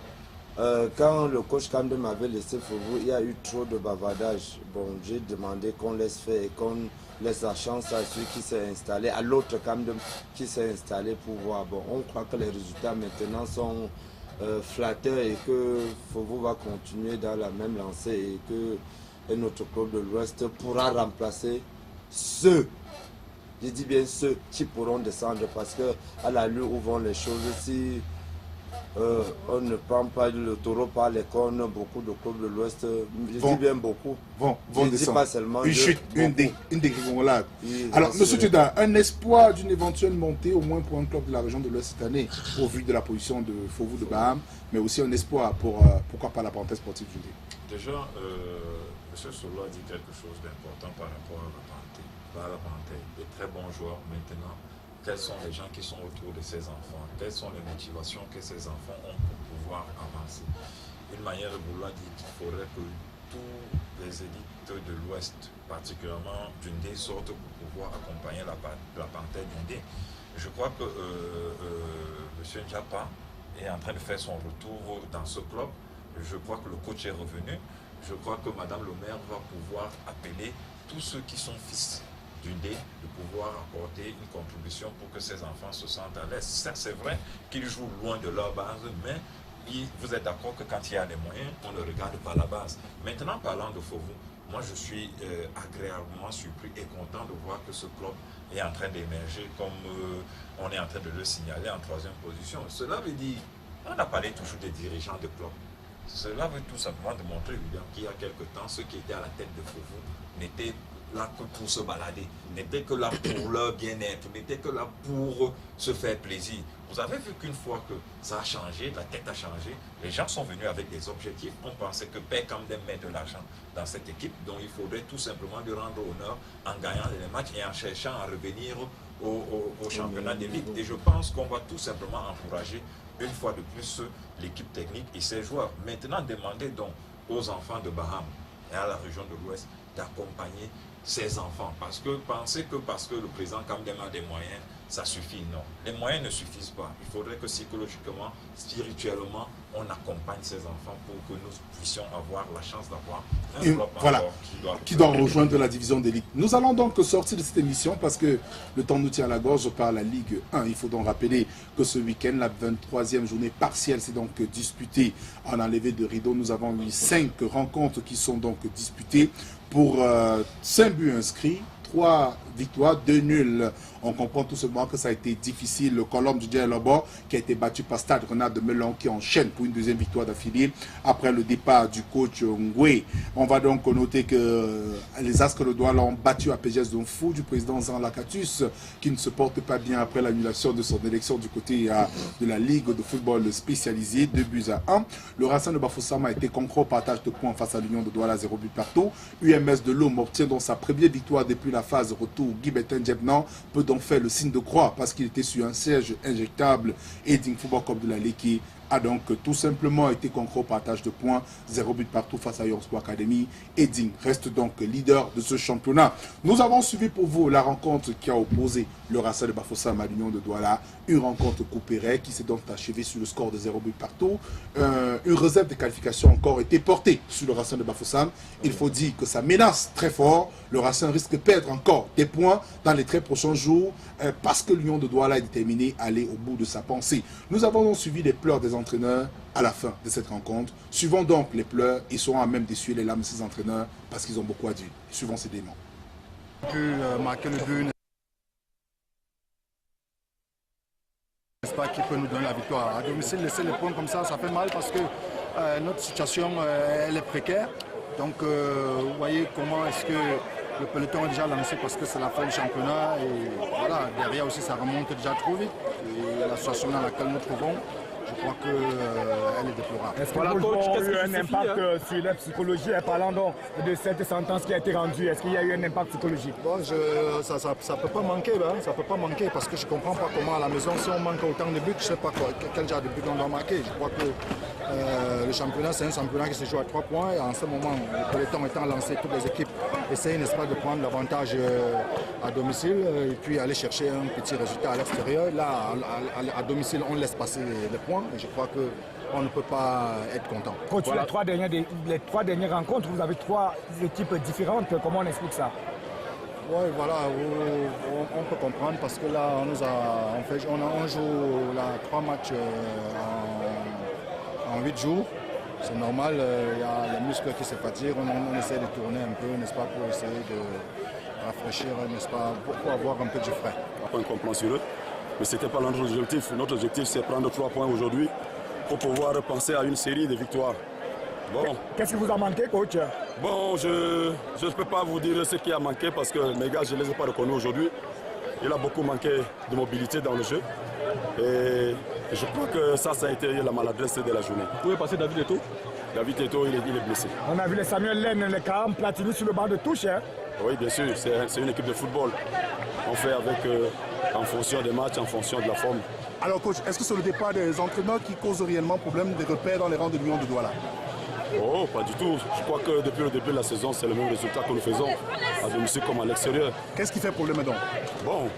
Quand le coach Kamdem m'avait laissé Fovu, il y a eu trop de bavardage. Bon, j'ai demandé qu'on laisse faire et qu'on laisse la chance à celui qui s'est installé, à l'autre Kamdem qui s'est installé pour voir. Bon, on croit que les résultats maintenant sont flatteurs et que Fovu va continuer dans la même lancée et que notre club de l'Ouest pourra remplacer ceux, je dis bien ceux qui pourront descendre parce que à l'allure où vont les choses, si on ne prend pas le taureau par les cornes, beaucoup de clubs de l'Ouest, je dis bien beaucoup, vont je dis descendre. pas seulement Une chute, une dégringolade. Oui, Alors, c'est monsieur vrai. Tuda, un espoir d'une éventuelle montée, au moins pour un club de la région de l'Ouest cette année, au vu de la position de Fovu de Baham, mais aussi un espoir pour, pourquoi pas la parenthèse sportive du dé. Déjà, M. Solo a dit quelque chose d'important par rapport à la parenté. La parenté, des très bons joueurs maintenant. Quels sont les gens qui sont autour de ces enfants? Quelles sont les motivations que ces enfants ont pour pouvoir avancer? Une manière de vouloir dire qu'il faudrait que tous les élites de l'Ouest, particulièrement Dundee, sortent pour pouvoir accompagner la parenté Dundee. Je crois que M. Njapa est en train de faire son retour dans ce club. Je crois que le coach est revenu. Je crois que Mme le maire va pouvoir appeler tous ceux qui sont fils Dundee de pouvoir apporter une contribution pour que ces enfants se sentent à l'aise. C'est vrai qu'ils jouent loin de leur base, mais vous êtes d'accord que quand il y a les moyens, on ne regarde pas la base. Maintenant, parlant de Fovu, moi je suis agréablement surpris et content de voir que ce club est en train d'émerger comme on est en train de le signaler en 3e position. Cela veut dire, on a parlé toujours des dirigeants de club. Cela veut tout simplement démontrer qu'il y a quelque temps, ceux qui étaient à la tête de Fovu n'étaient là que pour se balader, n'étaient que là pour leur bien-être, n'étaient que là pour se faire plaisir. Vous avez vu qu'une fois que ça a changé, la tête a changé, les gens sont venus avec des objectifs. On pensait que Père Kamdem met de l'argent dans cette équipe, donc il faudrait tout simplement lui rendre honneur en gagnant les matchs et en cherchant à revenir au championnat d'élite. Et je pense qu'on va tout simplement encourager une fois de plus l'équipe technique et ses joueurs. Maintenant, demandez donc aux enfants de Baham et à la région de l'Ouest d'accompagner ces enfants. Parce que penser que parce que le président Kamdem a des moyens, ça suffit, non. Les moyens ne suffisent pas. Il faudrait que psychologiquement, spirituellement, on accompagne ces enfants pour que nous puissions avoir la chance d'avoir un club voilà, qui doit rejoindre la division d'élite. Nous allons donc sortir de cette émission parce que le temps nous tient à la gorge par la Ligue 1. Il faut donc rappeler que ce week-end, la 23e journée partielle s'est donc disputée en enlevé de rideau. Nous avons eu 5 rencontres qui sont donc disputées pour 5 buts inscrits, 3 victoires, 2 nuls. On comprend tout simplement que ça a été difficile. Le Colombe du Djellabo qui a été battu par Stade Renard de Melon qui enchaîne pour une 2e victoire d'affilée après le départ du coach Ngwe. On va donc noter que les Astres de Douala ont battu à PGS Donfou du président Zan Lakatus qui ne se porte pas bien après l'annulation de son élection du côté de la Ligue de football spécialisée, 2-1. Le Racing de Bafoussam a été concret au partage de points face à l'Union de Douala, 0 but partout. UMS de l'Homme obtient donc sa première victoire depuis la phase retour. Guy Betten Djebnan peut donc faire le signe de croix parce qu'il était sur un siège injectable et Ding Football Club de la Leki a donc tout simplement été concret au partage de points, 0 but partout face à Young Sport Academy. Eding reste donc leader de ce championnat. Nous avons suivi pour vous la rencontre qui a opposé le Racing de Bafoussam à l'Union de Douala, une rencontre coupérée qui s'est donc achevée sur le score de 0 but partout. Une réserve de qualification encore été portée sur le Racing de Bafoussam. Il faut dire que ça menace très fort. Le Racing risque de perdre encore des points dans les très prochains jours parce que l'Union de Douala est déterminée à aller au bout de sa pensée. Nous avons donc suivi les pleurs des entraîneurs à la fin de cette rencontre. Suivons donc les pleurs. Ils seront à même d'essuyer les larmes de ces entraîneurs parce qu'ils ont beaucoup à dire. Suivons ces démons. Marquer le but, n'est-ce pas, qui peut nous donner la victoire. À domicile, laisser les points comme ça fait mal parce que notre situation elle est précaire. Donc vous voyez comment est-ce que le peloton est déjà lancé parce que c'est la fin du championnat et voilà, derrière aussi ça remonte déjà trop vite. Et la situation dans laquelle nous trouvons, je crois qu'elle est déplorable. Est-ce que voilà, coach, a eu un impact sur la psychologie? Parlant donc de cette sentence qui a été rendue, est-ce qu'il y a eu un impact psychologique? Bon, ça ne peut pas manquer, hein, ça peut pas manquer parce que je ne comprends pas comment à la maison, si on manque autant de buts, je ne sais pas quel genre de but on doit marquer. Je crois que le championnat, c'est un championnat qui se joue à 3 points et en ce moment, le peloton étant lancé, toutes les équipes essayer, n'est-ce pas, de prendre l'avantage à domicile et puis aller chercher un petit résultat à l'extérieur. Là, à domicile, on laisse passer les points et je crois qu'on ne peut pas être content. Coach, voilà. les trois dernières rencontres, vous avez 3 équipes différentes. Comment on explique ça? Oui, voilà, on peut comprendre parce que là, on joue là, 3 matchs en 8 jours. C'est normal, il y a les muscles qui se fatiguent, on essaie de tourner un peu, n'est-ce pas, pour essayer de rafraîchir, n'est-ce pas, pour avoir un peu de frais. On comprend sur eux, mais ce n'était pas notre objectif. Notre objectif, c'est prendre 3 points aujourd'hui pour pouvoir penser à une série de victoires. Bon. Qu'est-ce qui vous a manqué, coach? Bon, je ne peux pas vous dire ce qui a manqué parce que mes gars, je ne les ai pas reconnus aujourd'hui. Il a beaucoup manqué de mobilité dans le jeu. Et je crois que ça a été la maladresse de la journée. Vous pouvez passer David Eto'o? David Eto'o, il est blessé. On a vu les Samuel Lenne, les Karam Platini sur le banc de touche. Hein? Oui, bien sûr, c'est une équipe de football. On fait avec, en fonction des matchs, en fonction de la forme. Alors coach, est-ce que c'est le départ des entraîneurs qui cause réellement problème des repères dans les rangs de l'Union de Douala? Oh, pas du tout. Je crois que depuis le début de la saison, c'est le même résultat que nous faisons, à domicile comme à l'extérieur. Qu'est-ce qui fait problème donc? Bon,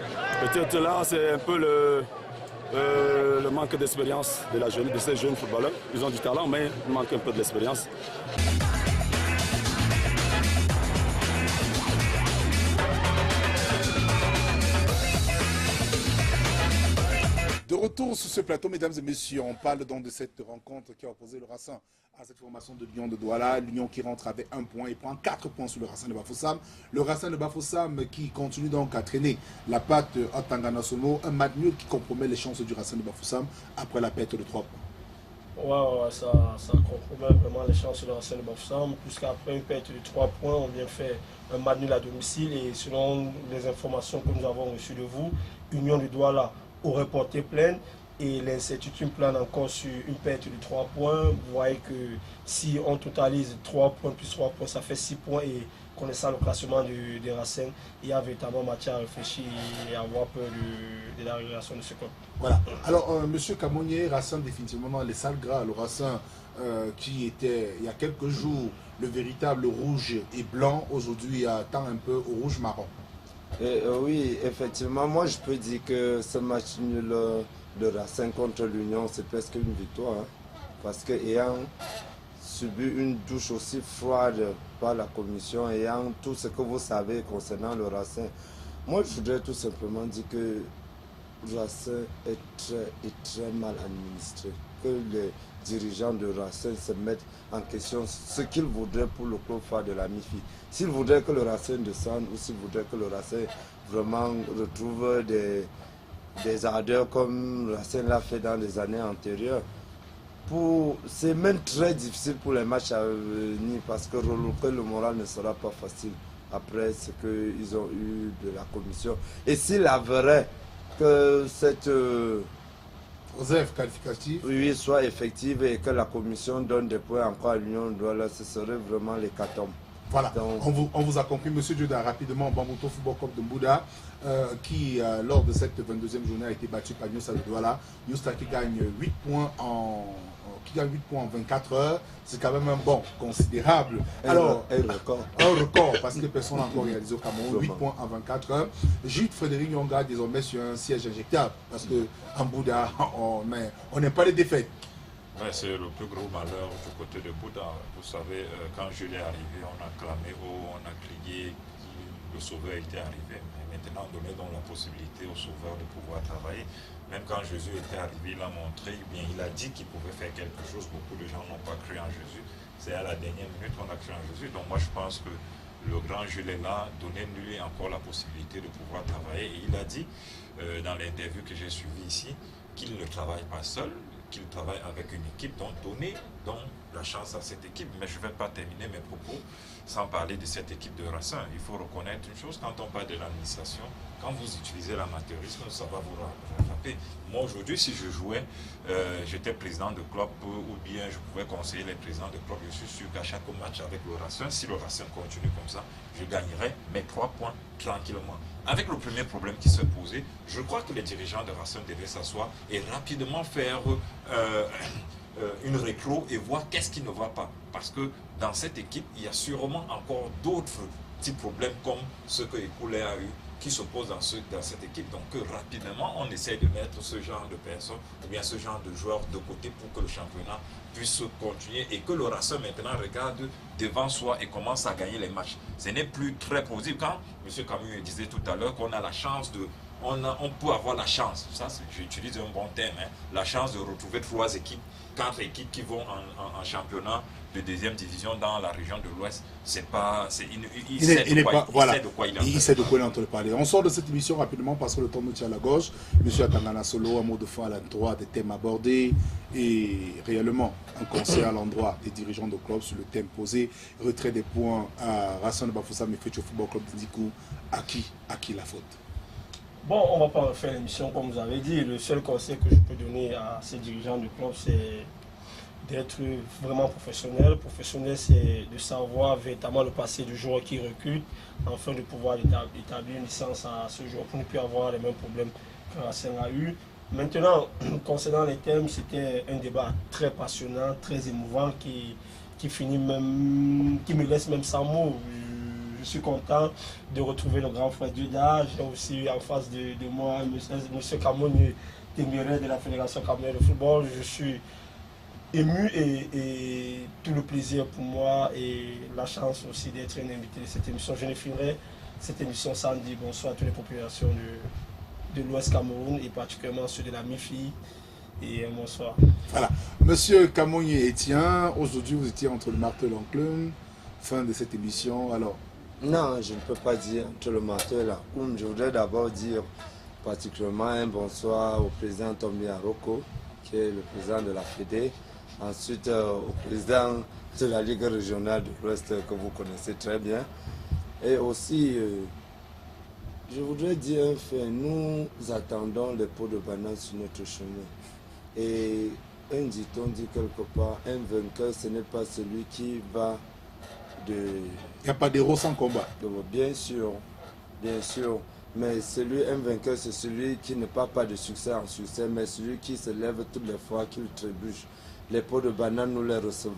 peut-être là, c'est un peu le manque d'expérience de ces jeunes footballeurs. Ils ont du talent, mais il manque un peu de l'expérience. De retour sur ce plateau, mesdames et messieurs, on parle donc de cette rencontre qui a opposé le Racing à cette formation de l'Union de Douala. L'Union qui rentre avec 1 point et prend 4 points sur le Racing de Bafoussam. Le Racing de Bafoussam qui continue donc à traîner la patte à Tangana Sono. Un match nul qui compromet les chances du Racing de Bafoussam après la perte de 3 points. Ouais, ça compromet vraiment les chances de Racing de Bafoussam, puisqu'après une perte de 3 points, on vient faire un match nul à domicile. Et selon les informations que nous avons reçues de vous, Union de Douala aurait porté plainte et l'incertitude plane encore sur une perte de 3 points. Vous voyez que si on totalise 3 points plus 3 points, ça fait 6 points et connaissant le classement des Racing, il y a véritablement matière à réfléchir et à avoir peur de la régulation de ce club. Voilà. Alors, Monsieur Kamonier, Racing définitivement dans les salles gras, le Racing qui était il y a quelques jours le véritable rouge et blanc, aujourd'hui tend un peu au rouge-marron. Oui, effectivement, moi je peux dire que ce match nul de Racing contre l'Union, c'est presque une victoire. Hein, parce qu'ayant subi une douche aussi froide par la commission, ayant tout ce que vous savez concernant le Racing, moi je voudrais tout simplement dire que le Racing est très mal administré. Que les dirigeants de Racing se mettent en question ce qu'ils voudraient pour le club phare de la MIFI. S'ils voudraient que le Racing descende ou s'ils voudraient que le Racing vraiment retrouve des ardeurs comme le Racing l'a fait dans les années antérieures, c'est même très difficile pour les matchs à venir parce que reloquer le moral ne sera pas facile après ce qu'ils ont eu de la commission. Et s'il avouerait que cette réserve qualificative, oui, soit effective et que la commission donne des points encore à l'Union de Douala, ce serait vraiment l'hécatombe. Voilà, on vous a compris, M. Dioda, rapidement, Bambuto Football Club de Mbouda, qui, lors de cette 22e journée, a été battu par Newsta de Douala. Newsta qui gagne 8 points en 24 heures, c'est quand même un bond considérable. Alors, un record, parce que personne n'a encore réalisé au Cameroun, 8 points en 24 heures. Gilles Frédéric Nyonga, désormais sur un siège injectable, parce qu'en Mbouda, on n'aime pas les défaites. Ouais, c'est le plus gros malheur du côté de Bouddha. Vous savez, quand Jules est arrivé, on a clamé haut, on a crié que le sauveur était arrivé. Mais maintenant, donner donc la possibilité au sauveur de pouvoir travailler. Même quand Jésus était arrivé, il a montré, bien, il a dit qu'il pouvait faire quelque chose. Beaucoup de gens n'ont pas cru en Jésus. C'est à la dernière minute qu'on a cru en Jésus. Donc moi, je pense que le grand Jules est là, donnez-lui encore la possibilité de pouvoir travailler. Et il a dit, dans l'interview que j'ai suivie ici, qu'il ne travaille pas seul, qu'il travaille avec une équipe, donc donner donc la chance à cette équipe. Mais je ne vais pas terminer mes propos sans parler de cette équipe de Racing. Il faut reconnaître une chose, quand on parle de l'administration, quand vous utilisez l'amateurisme, ça va vous rattraper. Moi aujourd'hui, si je jouais, j'étais président de club ou bien je pouvais conseiller les présidents de club, je suis sûr qu'à chaque match avec le Racing, si le Racing continue comme ça, je gagnerais mes 3 points tranquillement. Avec le premier problème qui se posait, je crois que les dirigeants de Racing devaient s'asseoir et rapidement faire une réclo et voir qu'est-ce qui ne va pas. Parce que dans cette équipe, il y a sûrement encore d'autres petits problèmes comme ceux que Ecoulé a eu, qui se posent dans cette équipe. Donc que rapidement, on essaie de mettre ce genre de personnes ou bien ce genre de joueurs de côté pour que le championnat puisse continuer et que le Racing maintenant regarde devant soi et commence à gagner les matchs. Ce n'est plus très possible. Quand M. Camus disait tout à l'heure qu'on a la chance de... On peut avoir la chance, ça j'utilise un bon terme, hein, la chance de retrouver 3 équipes, 4 équipes qui vont en championnat de 2e division dans la région de l'Ouest. C'est pas... Il sait de quoi il est en train de parler. On sort de cette émission rapidement parce que le temps nous tient à la gauche. Monsieur Akangana Solo, un mot de fin à l'endroit des thèmes abordés et réellement un conseil à l'endroit des dirigeants de club sur le thème posé. Retrait des points à Racing Bafoussam et Fétcho Football Club d'Indikou. À qui la faute? Bon, on ne va pas refaire l'émission comme vous avez dit. Le seul conseil que je peux donner à ces dirigeants du club, c'est d'être vraiment professionnel. Professionnel, c'est de savoir véritablement le passé du joueur qui recrute, afin de pouvoir établir une licence à ce joueur pour ne plus avoir les mêmes problèmes que Racing a eu. Maintenant, concernant les thèmes, c'était un débat très passionnant, très émouvant, qui me laisse même sans mots. Je suis content de retrouver le grand frère Dieuda. J'ai aussi en face de moi M. Kamouni Téméré de la Fédération camerounaise de football. Je suis ému et tout le plaisir pour moi et la chance aussi d'être un invité de cette émission. Je ne finirai cette émission sans dire bonsoir à toutes les populations de l'Ouest Cameroun et particulièrement ceux de la MIFI. Et bonsoir. Voilà. Monsieur Kamouni Etienne, aujourd'hui vous étiez entre le marteau et l'enclume. Fin de cette émission. Alors, non, je ne peux pas dire entre le marteau et la coume. Je voudrais d'abord dire particulièrement un bonsoir au président Tommy Aroko, qui est le président de la Fédé. Ensuite, au président de la Ligue régionale de l'Ouest, que vous connaissez très bien. Et aussi, je voudrais dire un fait. Nous attendons les pots de banane sur notre chemin. Et un dit-on dit quelque part, un vainqueur, ce n'est pas celui qui va de... Il n'y a pas d'héros sans combat. Bien sûr, mais un vainqueur, c'est celui qui ne part pas de succès en succès, mais celui qui se lève toutes les fois qu'il trébuche. Les pots de banane, nous les recevons.